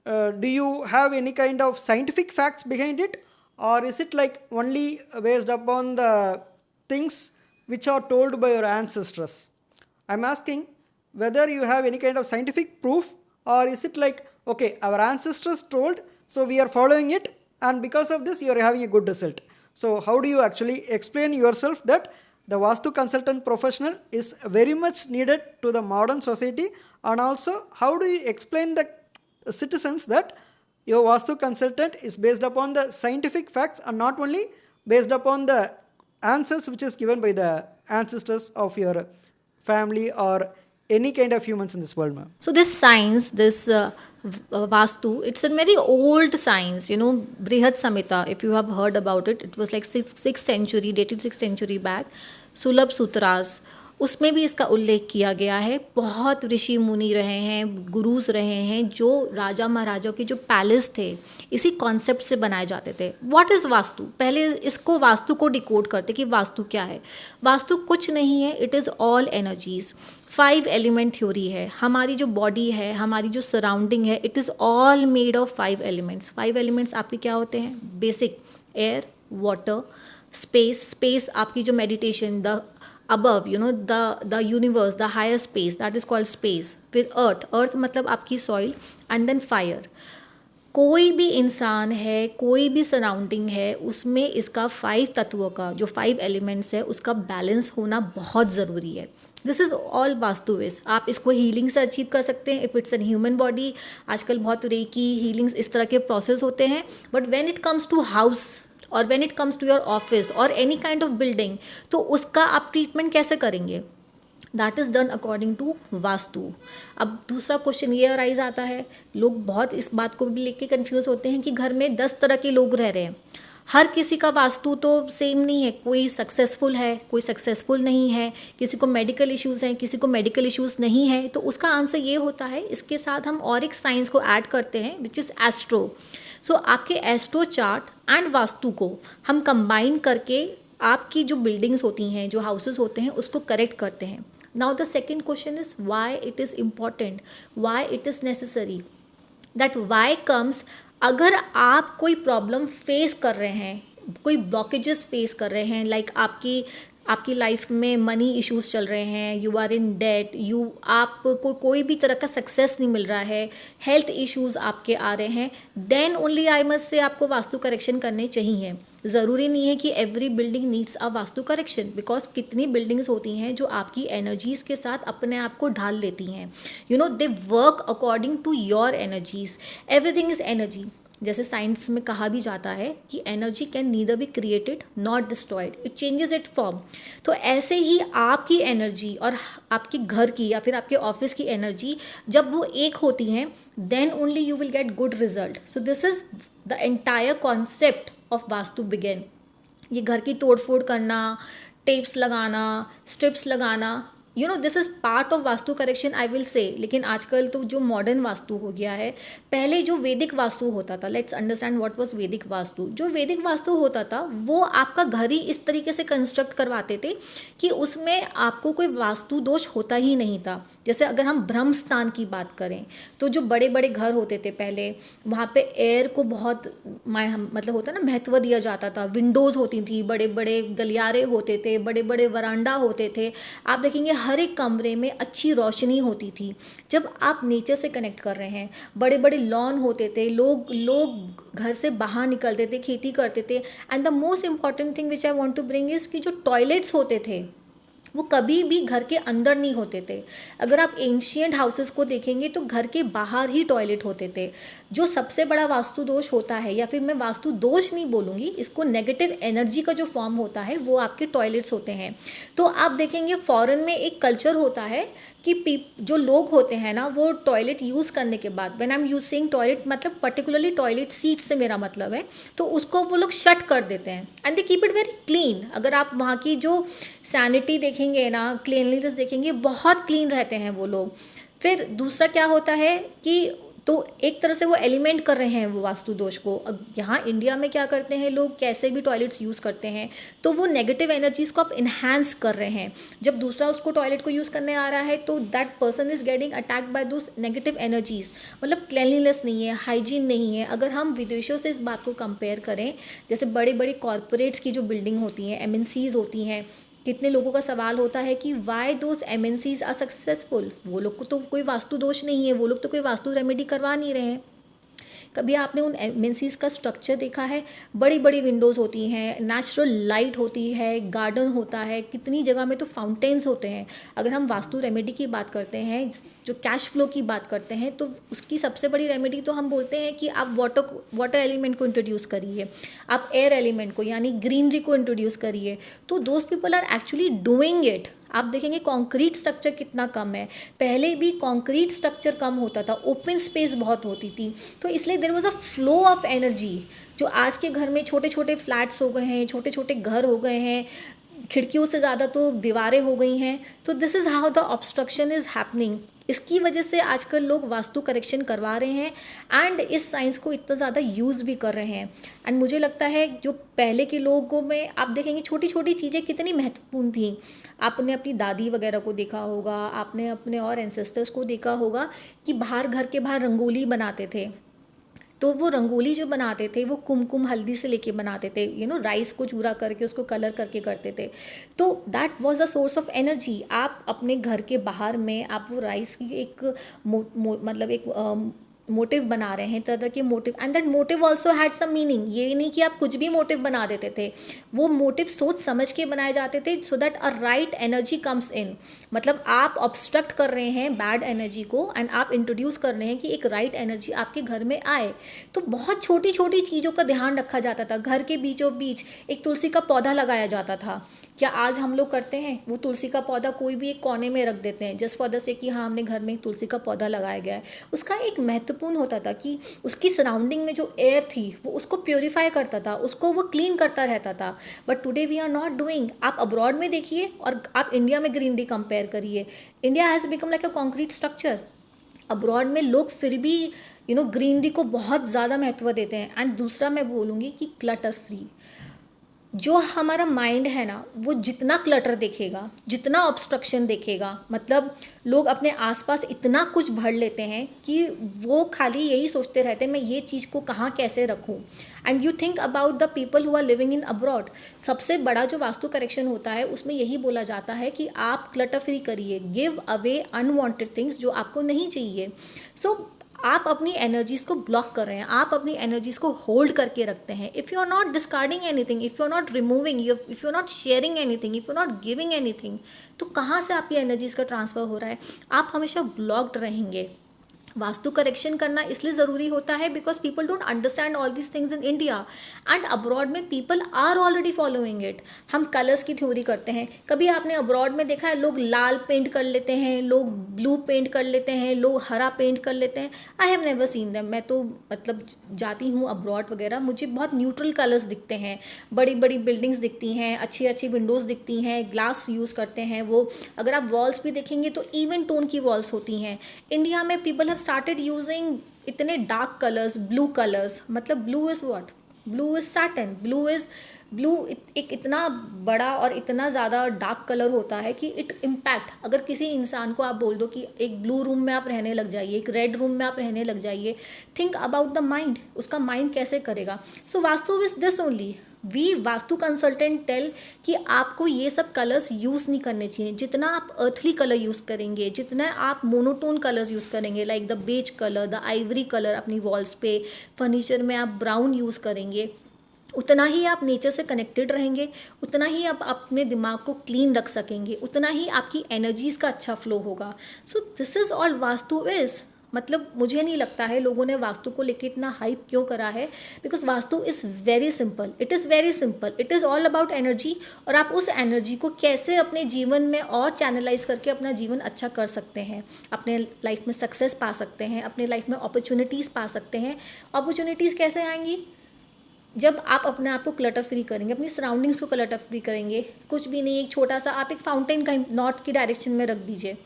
Do you have any kind of scientific facts behind it, or is it like only based upon the things which are told by your ancestors? I'm asking whether you have any kind of scientific proof, or is it like okay, our ancestors told, so we are following it, and because of this you are having a good result. So how do you actually explain yourself that the Vastu consultant professional is very much needed to the modern society, and also how do you explain the citizens that your Vastu consultant is based upon the scientific facts and not only based upon the answers which is given by the ancestors of your family or any kind of humans in this world, ma'am? So this science, this Vastu, it's a very old science. You know, Brihad Samhita, if you have heard about it, it was like 6th century, dated 6th century back. सुलभ सूत्रास, उसमें भी इसका उल्लेख किया गया है. बहुत ऋषि मुनि रहे हैं, गुरुज रहे हैं, जो राजा महाराजाओं के जो पैलेस थे इसी कॉन्सेप्ट से बनाए जाते थे. What is vastu? पहले इसको वास्तु को डिकोड करते कि वास्तु क्या है. वास्तु कुछ नहीं है, it is all energies. 5 element theory है. हमारी जो बॉडी है, हमारी जो सराउंडिंग है, it is all made of 5 elements. 5 elements आपके क्या होते हैं? बेसिक एयर, वाटर, स्पेस आपकी जो meditation, the above, you know, the universe, the higher space, that is called space. With earth मतलब आपकी soil, and then fire. कोई भी इंसान है, कोई भी सराउंडिंग है, उसमें इसका 5 तत्वों का जो 5 एलिमेंट्स है उसका बैलेंस होना बहुत ज़रूरी है. This is all vastu wise. आप इसको हीलिंग से अचीव कर सकते हैं if it's an human body. आजकल बहुत रेकी हीलिंग्स इस तरह के प्रोसेस होते हैं. But when it comes to house और when it comes to your office और एनी काइंड ऑफ बिल्डिंग, तो उसका आप ट्रीटमेंट कैसे करेंगे? That is done according to vastu. अब दूसरा क्वेश्चन ये अराइज आता है, लोग बहुत इस बात को भी लेके कंफ्यूज होते हैं कि घर में 10 तरह के लोग रह रहे हैं, हर किसी का वास्तु तो सेम नहीं है. कोई सक्सेसफुल है, कोई सक्सेसफुल नहीं है, किसी को मेडिकल इश्यूज़ हैं, किसी को मेडिकल इश्यूज़ नहीं है. तो उसका आंसर ये होता है, इसके साथ हम और एक साइंस को ऐड करते हैं विच इज़ एस्ट्रो. सो आपके एस्ट्रो चार्ट एंड वास्तु को हम कंबाइन करके आपकी जो बिल्डिंग्स होती हैं, जो हाउसेस होते हैं, उसको करेक्ट करते हैं. Now the second question is why it is important, why it is necessary. That why comes, अगर आप कोई प्रॉब्लम फेस कर रहे हैं, कोई ब्लॉकेजेस फेस कर रहे हैं, लाइक आपकी लाइफ में मनी इश्यूज़ चल रहे हैं, यू आर इन डेट, आपको कोई भी तरह का सक्सेस नहीं मिल रहा है, हेल्थ इश्यूज़ आपके आ रहे हैं, then only I must say आपको वास्तु करेक्शन करने चाहिए. ज़रूरी नहीं है कि every building needs a vastu correction, because कितनी बिल्डिंग्स होती हैं जो आपकी एनर्जीज़ के साथ अपने आप को ढाल लेती हैं. You know, they work according to your energies. Everything is energy. जैसे साइंस में कहा भी जाता है कि energy can neither be created not destroyed, it changes it form. तो ऐसे ही आपकी एनर्जी और आपके घर की या फिर आपके ऑफिस की एनर्जी जब वो एक होती हैं, then only you will get good result. So this is the entire concept of Vastu begin. ये घर की तोड़ फोड़ करना, टेप्स लगाना, स्ट्रिप्स लगाना, you know, this is part of vastu correction I will say. लेकिन आजकल तो जो मॉडर्न वास्तु हो गया है, पहले जो वैदिक वास्तु होता था, लेट्स अंडरस्टैंड व्हाट वाज वैदिक वास्तु. जो वैदिक वास्तु होता था वो आपका घर ही इस तरीके से कंस्ट्रक्ट करवाते थे कि उसमें आपको कोई वास्तु दोष होता ही नहीं था. जैसे अगर हम ब्रह्म स्थान की बात करें, तो जो बड़े बड़े घर होते थे पहले, वहाँ पे एयर को बहुत मतलब होता ना महत्व दिया जाता था. विंडोज़ होती थी, बड़े बड़े गलियारे होते थे, बड़े बड़े वरांडा होते थे. आप देखेंगे हर एक कमरे में अच्छी रोशनी होती थी. जब आप नेचर से कनेक्ट कर रहे हैं, बड़े बड़े लॉन होते थे, लोग घर से बाहर निकलते थे, खेती करते थे. And the most important thing which I want to bring is कि जो टॉयलेट्स होते थे वो कभी भी घर के अंदर नहीं होते थे. अगर आप एंशियंट हाउसेस को देखेंगे तो घर के बाहर ही टॉयलेट होते थे. जो सबसे बड़ा वास्तु दोष होता है, या फिर मैं वास्तु दोष नहीं बोलूँगी, इसको नेगेटिव एनर्जी का जो फॉर्म होता है वो आपके टॉयलेट्स होते हैं. तो आप देखेंगे फॉरेन में एक कल्चर होता है कि जो लोग होते हैं ना, वो टॉयलेट यूज़ करने के बाद, when I am using toilet मतलब पर्टिकुलरली टॉयलेट सीट से मेरा मतलब है, तो उसको वो लोग शट कर देते हैं and they keep it very clean. अगर आप वहाँ की जो सैनिटी देखेंगे ना, क्लीनलीनेस देखेंगे, बहुत क्लीन रहते हैं वो लोग. फिर दूसरा क्या होता है कि तो एक तरह से वो एलिमेंट कर रहे हैं वो वास्तु दोष को. अब यहाँ इंडिया में क्या करते हैं लोग, कैसे भी टॉयलेट्स यूज़ करते हैं, तो वो नेगेटिव एनर्जीज़ को आप इन्हांस कर रहे हैं. जब दूसरा उसको टॉयलेट को यूज़ करने आ रहा है तो that person is getting attacked by those negative energies. मतलब क्लीनलीनेस नहीं है, हाइजीन नहीं है. अगर हम विदेशों से इस बात को कंपेयर करें, जैसे बड़े बड़े कॉरपोरेट्स की जो बिल्डिंग होती हैं, MNCs होती हैं, कितने लोगों का सवाल होता है कि why those MNCs are successful. वो लोग को तो कोई वास्तु दोष नहीं है, वो लोग तो कोई वास्तु रेमेडी करवा नहीं रहे हैं. कभी आपने उन एमएनसीज का स्ट्रक्चर देखा है? बड़ी बड़ी विंडोज़ होती हैं, नेचुरल लाइट होती है, गार्डन होता है, कितनी जगह में तो फाउंटेन्स होते हैं। अगर हम वास्तु रेमेडी की बात करते हैं, जो कैश फ्लो की बात करते हैं, तो उसकी सबसे बड़ी रेमेडी तो हम बोलते हैं कि आप वाटर एलिमेंट को इंट्रोड्यूस करिए, आप एयर एलिमेंट को यानी ग्रीनरी को इंट्रोड्यूस करिए। तो those people are actually doing it. आप देखेंगे कंक्रीट स्ट्रक्चर कितना कम है। पहले भी कंक्रीट स्ट्रक्चर कम होता था, ओपन स्पेस बहुत होती थी, तो इसलिए there was a flow of energy. जो आज के घर में छोटे छोटे फ्लैट्स हो गए हैं, छोटे छोटे घर हो गए हैं, खिड़कियों से ज़्यादा तो दीवारें हो गई हैं, तो this is how the obstruction is happening. इसकी वजह से आजकल लोग वास्तु करेक्शन करवा रहे हैं एंड इस साइंस को इतना ज़्यादा यूज़ भी कर रहे हैं। एंड मुझे लगता है जो पहले के लोगों में आप देखेंगे छोटी छोटी चीज़ें कितनी महत्वपूर्ण थी। आपने अपनी दादी वगैरह को देखा होगा, आपने अपने और एंसेस्टर्स को देखा होगा कि बाहर घर के बाहर रंगोली बनाते थे। तो वो रंगोली जो बनाते थे वो कुमकुम हल्दी से लेके बनाते थे, राइस को चूरा करके उसको कलर करके करते थे। तो that was a source of energy. आप अपने घर के बाहर में आप वो राइस की एक मतलब एक मोटिव बना रहे हैं, तरह तरह के motive, and that motive also had some meaning. ये नहीं कि आप कुछ भी मोटिव बना देते थे, वो मोटिव सोच समझ के बनाए जाते थे so that a right energy comes in. मतलब आप ऑब्स्ट्रक्ट कर रहे हैं बैड एनर्जी को एंड आप इंट्रोड्यूस कर रहे हैं कि एक राइट एनर्जी आपके घर में आए। तो बहुत छोटी छोटी चीज़ों का ध्यान रखा जाता था। घर के बीचों बीच एक तुलसी का पौधा लगाया जाता था। क्या आज हम लोग करते हैं? वो तुलसी का पौधा कोई भी एक कोने में रख देते हैं जस्ट फॉर द सेक कि हाँ हमने घर में एक तुलसी का पौधा लगाया गया है। उसका एक महत्वपूर्ण होता था कि उसकी सराउंडिंग में जो एयर थी वो उसको प्योरीफाई करता था, उसको वो क्लीन करता रहता था। But today we are not doing. आप अब्रॉड में देखिए और आप इंडिया में ग्रीनरी कंपेयर करिए। India has become like a concrete structure. Abroad में लोग फिर भी ग्रीनरी को बहुत ज़्यादा महत्व देते हैं। एंड दूसरा मैं बोलूँगी कि क्लटर फ्री। जो हमारा माइंड है ना, वो जितना क्लटर देखेगा, जितना ऑब्स्ट्रक्शन देखेगा, मतलब लोग अपने आसपास इतना कुछ भर लेते हैं कि वो खाली यही सोचते रहते हैं मैं ये चीज़ को कहाँ कैसे रखूँ। And you think about the people who are living in abroad. सबसे बड़ा जो वास्तु करेक्शन होता है उसमें यही बोला जाता है कि आप क्लटर फ्री करिए, गिव अवे अनवांटेड थिंग्स जो आपको नहीं चाहिए। सो आप अपनी एनर्जीज को ब्लॉक कर रहे हैं, आप अपनी एनर्जीज को होल्ड करके रखते हैं। If you are not discarding anything, if you are not removing, if you are not sharing anything, if you are not giving anything, तो कहाँ से आपकी एनर्जीज का ट्रांसफ़र हो रहा है? आप हमेशा ब्लॉक्ड रहेंगे। वास्तु करेक्शन करना इसलिए ज़रूरी होता है because people don't understand all this things in India and abroad में people are already following it. हम कलर्स की थ्योरी करते हैं। कभी आपने अब्रॉड में देखा है लोग लाल पेंट कर लेते हैं, लोग ब्लू पेंट कर लेते हैं, लोग हरा पेंट कर लेते हैं। I have never seen them. मैं तो मतलब जाती हूँ अब्रॉड वगैरह, मुझे बहुत न्यूट्रल कलर्स दिखते हैं। बड़ी बड़ी बिल्डिंग्स दिखती हैं, अच्छी अच्छी विंडोज़ दिखती हैं, ग्लास यूज़ करते हैं वो। अगर आप वॉल्स भी देखेंगे तो इवन टोन की वॉल्स होती हैं। इंडिया में पीपल हैव स्टार्टेड यूजिंग इतने डार्क कलर्स, ब्लू कलर्स। मतलब blue is what? Blue is satin. Blue एक इतना बड़ा और इतना ज़्यादा डार्क कलर होता है कि इट इम्पैक्ट। अगर किसी इंसान को आप बोल दो कि एक ब्लू रूम में आप रहने लग जाइए, एक रेड रूम में आप रहने लग जाइए, थिंक अबाउट द माइंड, उसका माइंड कैसे करेगा? So vastu is this only. We vastu consultant tell कि आपको ये सब कलर्स यूज़ नहीं करने चाहिए। जितना आप अर्थली कलर यूज़ करेंगे, जितना आप मोनोटोन कलर्स यूज़ करेंगे like the beige colour, the Ivory colour अपनी वॉल्स पे, फर्नीचर में आप ब्राउन यूज़ करेंगे, उतना ही आप नेचर से कनेक्टेड रहेंगे, उतना ही आप अपने दिमाग को क्लीन रख सकेंगे, उतना ही आपकी एनर्जीज़ का अच्छा फ्लो होगा। सो this is all vastu is. मतलब मुझे नहीं लगता है लोगों ने वास्तु को लेके इतना हाइप क्यों करा है, because vastu is very simple. It is very simple. It is all about energy, और आप उस एनर्जी को कैसे अपने जीवन में और चैनलाइज करके अपना जीवन अच्छा कर सकते हैं, अपने लाइफ में सक्सेस पा सकते हैं, अपने लाइफ में अपॉर्चुनिटीज़ पा सकते हैं। अपॉर्चुनिटीज़ कैसे आएंगी? जब आप अपने आप को क्लटर फ्री करेंगे, अपनी सराउंडिंग्स को क्लटर फ्री करेंगे। कुछ भी नहीं, एक छोटा सा आप एक फाउंटेन का नॉर्थ की डायरेक्शन में रख दीजिए,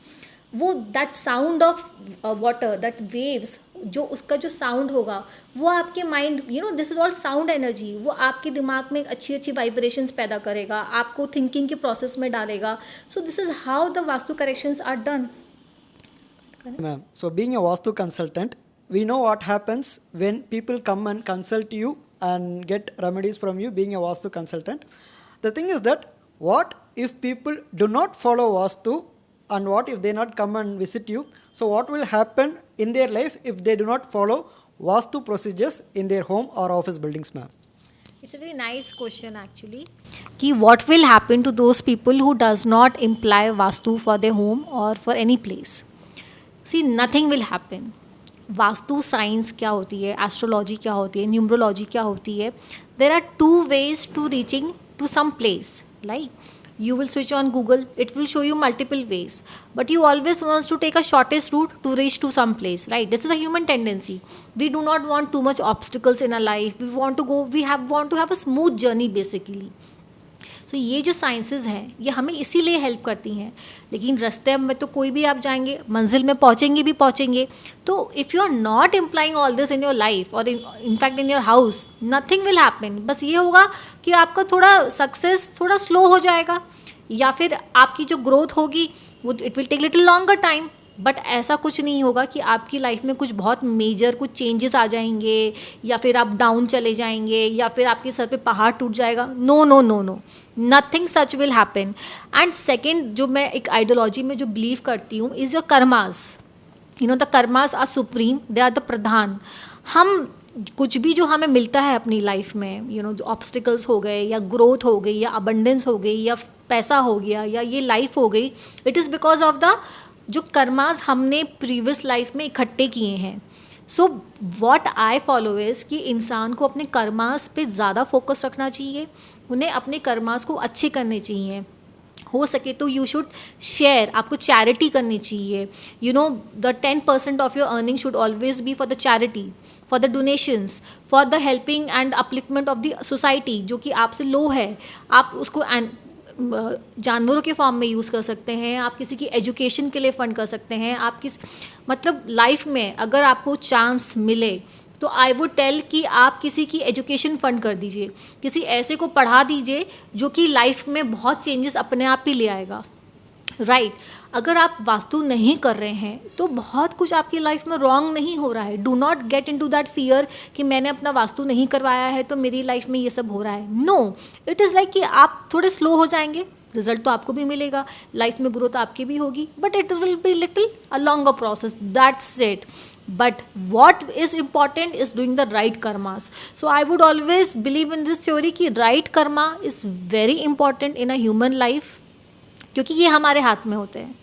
वो that sound of water, that waves, जो उसका जो साउंड होगा वो आपके mind, this is all sound energy, वो आपके दिमाग में अच्छी अच्छी वाइब्रेशंस पैदा करेगा, आपको थिंकिंग के प्रोसेस में डालेगा। So this is how the Vastu corrections are done. Ma'am, so being a Vastu consultant, we know what happens when people come and consult you and get remedies from you being a Vastu consultant. The thing is that what if people do not follow Vastu, and what if they not come and visit you? So what will happen in their life if they do not follow Vastu procedures in their home or office buildings, ma'am? It's a very nice question actually. Ki what will happen to those people who does not imply Vastu for their home or for any place? See, nothing will happen. Vastu science क्या होती है, astrology क्या होती है, numerology क्या होती है. There are two ways to reaching to some place. Like you will switch on Google, it will show you multiple ways, but you always wants to take a shortest route to reach to some place, right? This is a human tendency. We do not want too much obstacles in our life. Want to have a smooth journey basically. सो ये जो sciences हैं ये हमें इसीलिए help करती हैं. लेकिन रास्ते में तो कोई भी आप जाएंगे, मंजिल में पहुंचेंगे. तो if you are not implying all this in your life और in fact in your house, nothing will happen. बस ये होगा कि आपका थोड़ा सक्सेस थोड़ा स्लो हो जाएगा, या फिर आपकी जो ग्रोथ होगी वो it will take little longer time. बट ऐसा कुछ नहीं होगा कि आपकी लाइफ में कुछ बहुत मेजर कुछ चेंजेस आ जाएंगे, या फिर आप डाउन चले जाएंगे, या फिर आपके सर पे पहाड़ टूट जाएगा. No no no no, nothing such will happen. And second, जो मैं एक आइडियोलॉजी में जो बिलीव करती हूँ is your karmas. The karmas are supreme, they are the pradhan. हम कुछ भी जो हमें मिलता है अपनी लाइफ में, जो ऑब्स्टिकल्स हो गए, या ग्रोथ हो गई, या अबंडेंस हो गई, या पैसा हो गया, या ये लाइफ हो गई, it is because of the जो कर्मास हमने प्रीवियस लाइफ में इकट्ठे किए हैं. So what I follow is कि इंसान को अपने कर्मास पे ज़्यादा फोकस रखना चाहिए, उन्हें अपने कर्मास को अच्छे करने चाहिए. हो सके तो यू शुड शेयर, आपको चैरिटी करनी चाहिए. The 10% of your earning should always be for the charity, for the donations, for the helping and upliftment of the society. जो कि आपसे लो है, आप उसको जानवरों के फॉर्म में यूज़ कर सकते हैं, आप किसी की एजुकेशन के लिए फ़ंड कर सकते हैं. आप मतलब लाइफ में अगर आपको चांस मिले तो आई वुड टेल कि आप किसी की एजुकेशन फ़ंड कर दीजिए, किसी ऐसे को पढ़ा दीजिए जो कि लाइफ में बहुत चेंजेस अपने आप ही ले आएगा. राइट. अगर आप वास्तु नहीं कर रहे हैं तो बहुत कुछ आपकी लाइफ में रॉन्ग नहीं हो रहा है. Do not get into that fear कि मैंने अपना वास्तु नहीं करवाया है तो मेरी लाइफ में ये सब हो रहा है. नो, इट इज़ लाइक कि आप थोड़े स्लो हो जाएंगे, रिजल्ट तो आपको भी मिलेगा, लाइफ में ग्रोथ आपकी भी होगी, but it will be little a longer process. That's it. But what is important is doing the right karmas. So I would always believe in this theory कि right karma is very important in a human life, क्योंकि ये हमारे हाथ में होते हैं.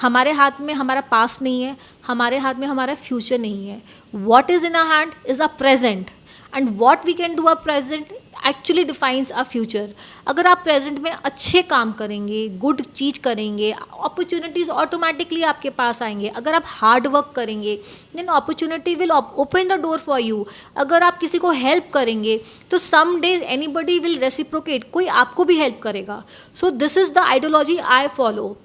हमारे हाथ में हमारा पास्ट नहीं है, हमारे हाथ में हमारा फ्यूचर नहीं है. What is in a hand is a present, and what we can do a present actually defines a future. अगर आप प्रेजेंट में अच्छे काम करेंगे, गुड चीज़ करेंगे, अपॉर्चुनिटीज़ ऑटोमेटिकली आपके पास आएंगे. अगर आप हार्ड वर्क करेंगे then opportunity will open the door for you. अगर आप किसी को हेल्प करेंगे तो some day anybody will reciprocate, कोई आपको भी हेल्प करेगा. So this is the ideology I follow.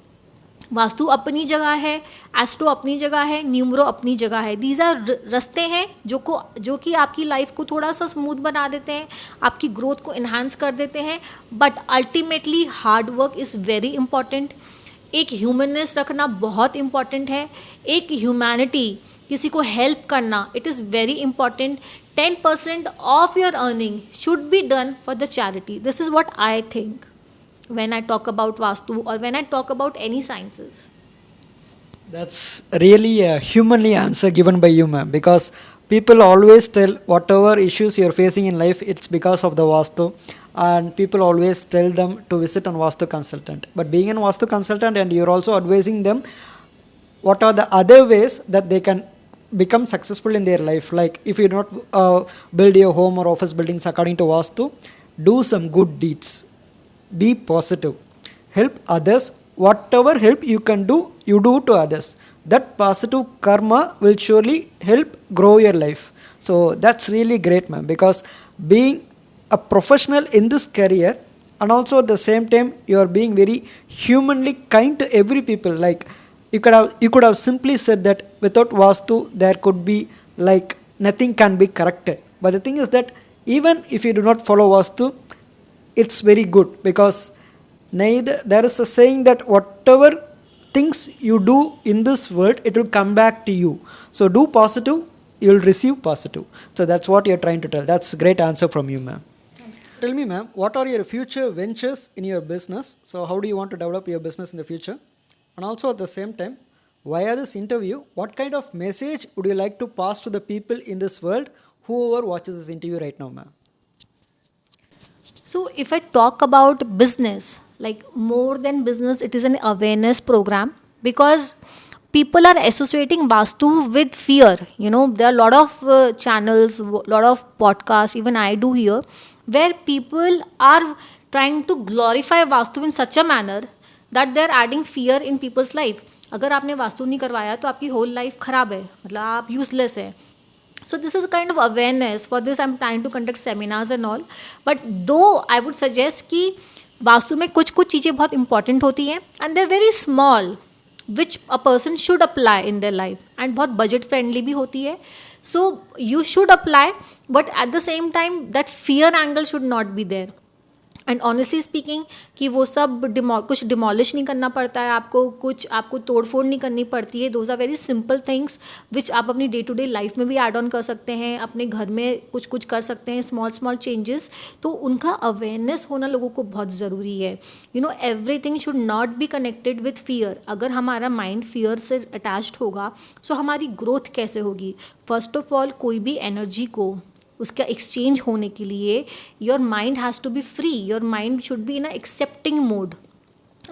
Vastu अपनी जगह है, एस्ट्रो अपनी जगह है, न्यूमरो अपनी जगह है. दीज आर रास्ते हैं जो कि आपकी लाइफ को थोड़ा सा स्मूथ बना देते हैं, आपकी ग्रोथ को इन्हांस कर देते हैं. But ultimately hard work is very important. एक ह्यूमननेस रखना बहुत इंपॉर्टेंट है. एक ह्यूमैनिटी, किसी को हेल्प करना, it is very important. 10% of your earning should be done for the charity. This is what I think when I talk about Vastu or when I talk about any sciences. That's really a humanly answer given by you, ma'am, because people always tell whatever issues you're facing in life, it's because of the Vastu, and people always tell them to visit an Vastu consultant. But being a Vastu consultant and you're also advising them what are the other ways that they can become successful in their life. Like if you do not build your home or office buildings according to Vastu, do some good deeds. Be positive, help others. Whatever help you can do, you do to others. That positive karma will surely help grow your life. So that's really great, ma'am, because being a professional in this career and also at the same time you are being very humanly kind to every people. Like you could have simply said that without Vastu there could be like nothing can be corrected. But the thing is that even if you do not follow Vastu, it's very good, because there is a saying that whatever things you do in this world, it will come back to you. So do positive, you will receive positive. So that's what you're trying to tell. That's a great answer from you, ma'am. Tell me, ma'am, what are your future ventures in your business? So how do you want to develop your business in the future? And also at the same time, via this interview, what kind of message would you like to pass to the people in this world, whoever watches this interview right now, ma'am? So, if I talk about business, like more than business, it is an awareness program because people are associating Vastu with fear. You know, there are a lot of channels, lot of podcasts, even I do here, where people are trying to glorify Vastu in such a manner that they're adding fear in people's life. अगर आपने वास्तु नहीं करवाया तो आपकी whole life खराब है, मतलब आप यूजलेस है. So this is a kind of awareness. For this I'm trying to conduct seminars and all. But though I would suggest कि वास्तु में कुछ कुछ चीज़ें बहुत important होती हैं and they're very small which a person should apply in their life and बहुत budget friendly भी होती है. So you should apply, but at the same time that fear angle should not be there. And honestly speaking कि वो सब कुछ demolish नहीं करना पड़ता है आपको, कुछ आपको तोड़ फोड़ नहीं करनी पड़ती है. Those are very simple things which आप अपनी डे टू डे लाइफ में भी ऐड ऑन कर सकते हैं, अपने घर में कुछ कुछ कर सकते हैं, स्मॉल स्मॉल चेंजेस. तो उनका अवेयरनेस होना लोगों को बहुत ज़रूरी है. You know, every thing should not be connected with fear. अगर हमारा माइंड फियर से अटैच्ड होगा सो हमारी ग्रोथ कैसे होगी. फर्स्ट ऑफ ऑल कोई भी एनर्जी को उसका एक्सचेंज होने के लिए your mind has to be free. Your mind should be in a accepting mode.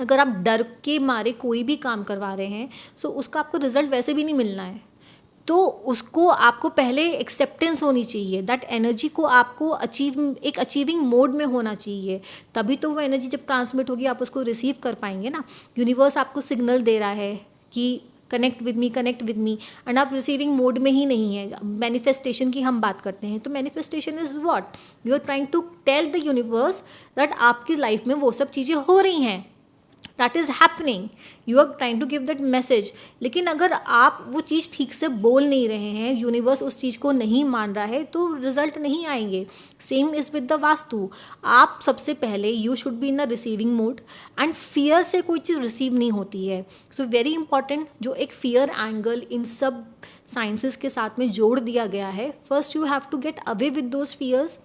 अगर आप डर के मारे कोई भी काम करवा रहे हैं सो उसका आपको रिजल्ट वैसे भी नहीं मिलना है. तो उसको आपको पहले एक्सेप्टेंस होनी चाहिए. दैट एनर्जी को आपको एक अचीविंग मोड में होना चाहिए. तभी तो वो एनर्जी जब ट्रांसमिट होगी आप उसको रिसीव कर पाएंगे ना. यूनिवर्स आपको सिग्नल दे रहा है कि कनेक्ट विद मी एंड आप रिसीविंग मोड में ही नहीं है. मैनिफेस्टेशन की हम बात करते हैं तो manifestation is what you are trying to tell the universe that आपकी लाइफ में वो सब चीज़ें हो रही हैं. That is happening. You are trying to give that message. लेकिन अगर आप वो चीज़ ठीक से बोल नहीं रहे हैं, यूनिवर्स उस चीज़ को नहीं मान रहा है, तो रिजल्ट नहीं आएंगे. Same is with the vastu. आप सबसे पहले you should be in the receiving mode and fear से कोई चीज़ रिसीव नहीं होती है. सो वेरी इंपॉर्टेंट जो एक फियर एंगल इन सब साइंसेस के साथ में जोड़ दिया गया है. First you have to get away with those fears.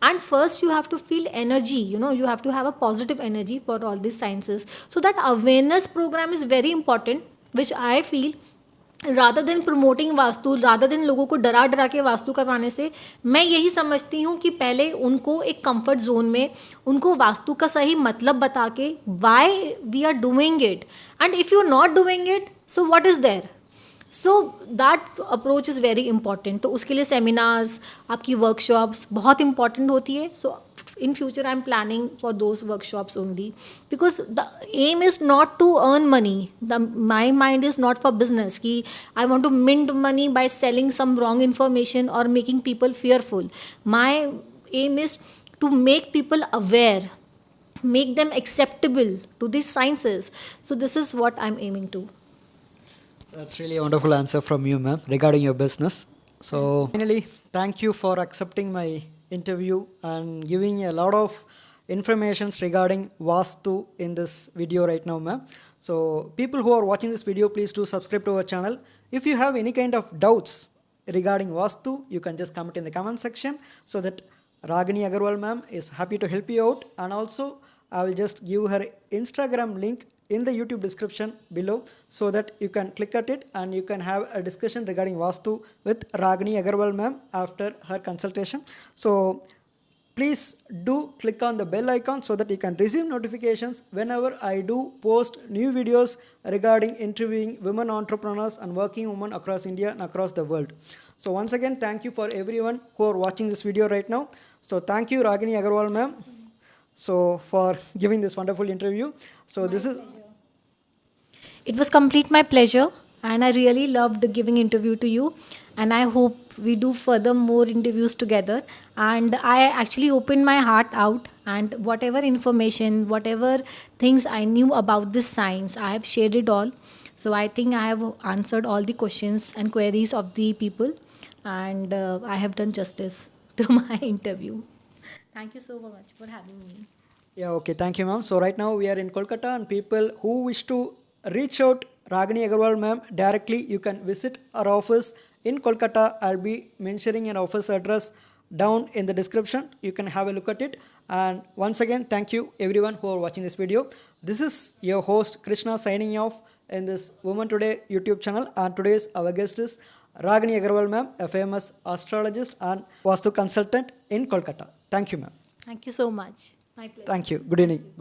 And first you have to feel energy, you know, you have to have a positive energy for all these sciences. So that awareness program is very important, which I feel rather than promoting vastu, rather than लोगों को डरा डरा के वास्तु करवाने से, मैं यही समझती हूँ कि पहले उनको एक कंफर्ट जोन में उनको वास्तु का सही मतलब बता के why we are doing it, and if you're not doing it so what is there. So that approach is very important. तो उसके लिए सेमिनार्स, आपकी वर्कशॉप्स बहुत इंपॉर्टेंट होती है. So in future I am planning for those workshops only because the aim is not to earn money. My mind is not for business कि I want to mint money by selling some wrong information और making people fearful. My aim is to make people aware, make them acceptable to these sciences. So this is what I'm aiming to. That's really a wonderful answer from you, ma'am, regarding your business. So, finally, thank you for accepting my interview and giving a lot of informations regarding Vastu in this video right now, ma'am. So, people who are watching this video, please do subscribe to our channel. If you have any kind of doubts regarding Vastu, you can just comment in the comment section so that Ragini Agarwal ma'am is happy to help you out. And also, I will just give her Instagram link in the YouTube description below so that you can click at it and you can have a discussion regarding Vastu with Ragini Agarwal ma'am after her consultation. So please do click on the bell icon so that you can receive notifications whenever I do post new videos regarding interviewing women entrepreneurs and working women across India and across the world. So once again, thank you for everyone who are watching this video right now. So thank you Ragini Agarwal ma'am for giving this wonderful interview. So this is... It was complete my pleasure and I really loved giving interview to you, and I hope we do further more interviews together. And I actually opened my heart out, and whatever information, whatever things I knew about this science, I have shared it all. So I think I have answered all the questions and queries of the people, and I have done justice to my interview. Thank you so much for having me. Yeah, okay, thank you ma'am. So right now we are in Kolkata, and people who wish to reach out Ragini Agarwal ma'am directly, you can visit our office in Kolkata. I'll be mentioning an office address down in the description. You can have a look at it. And once again, thank you everyone who are watching this video. This is your host Krishna signing off. in this Woman Today YouTube channel. And today's our guest is Ragini Agarwal ma'am, a famous astrologist and Vastu consultant in Kolkata. Thank you ma'am. Thank you so much. My pleasure. Thank you. Good evening.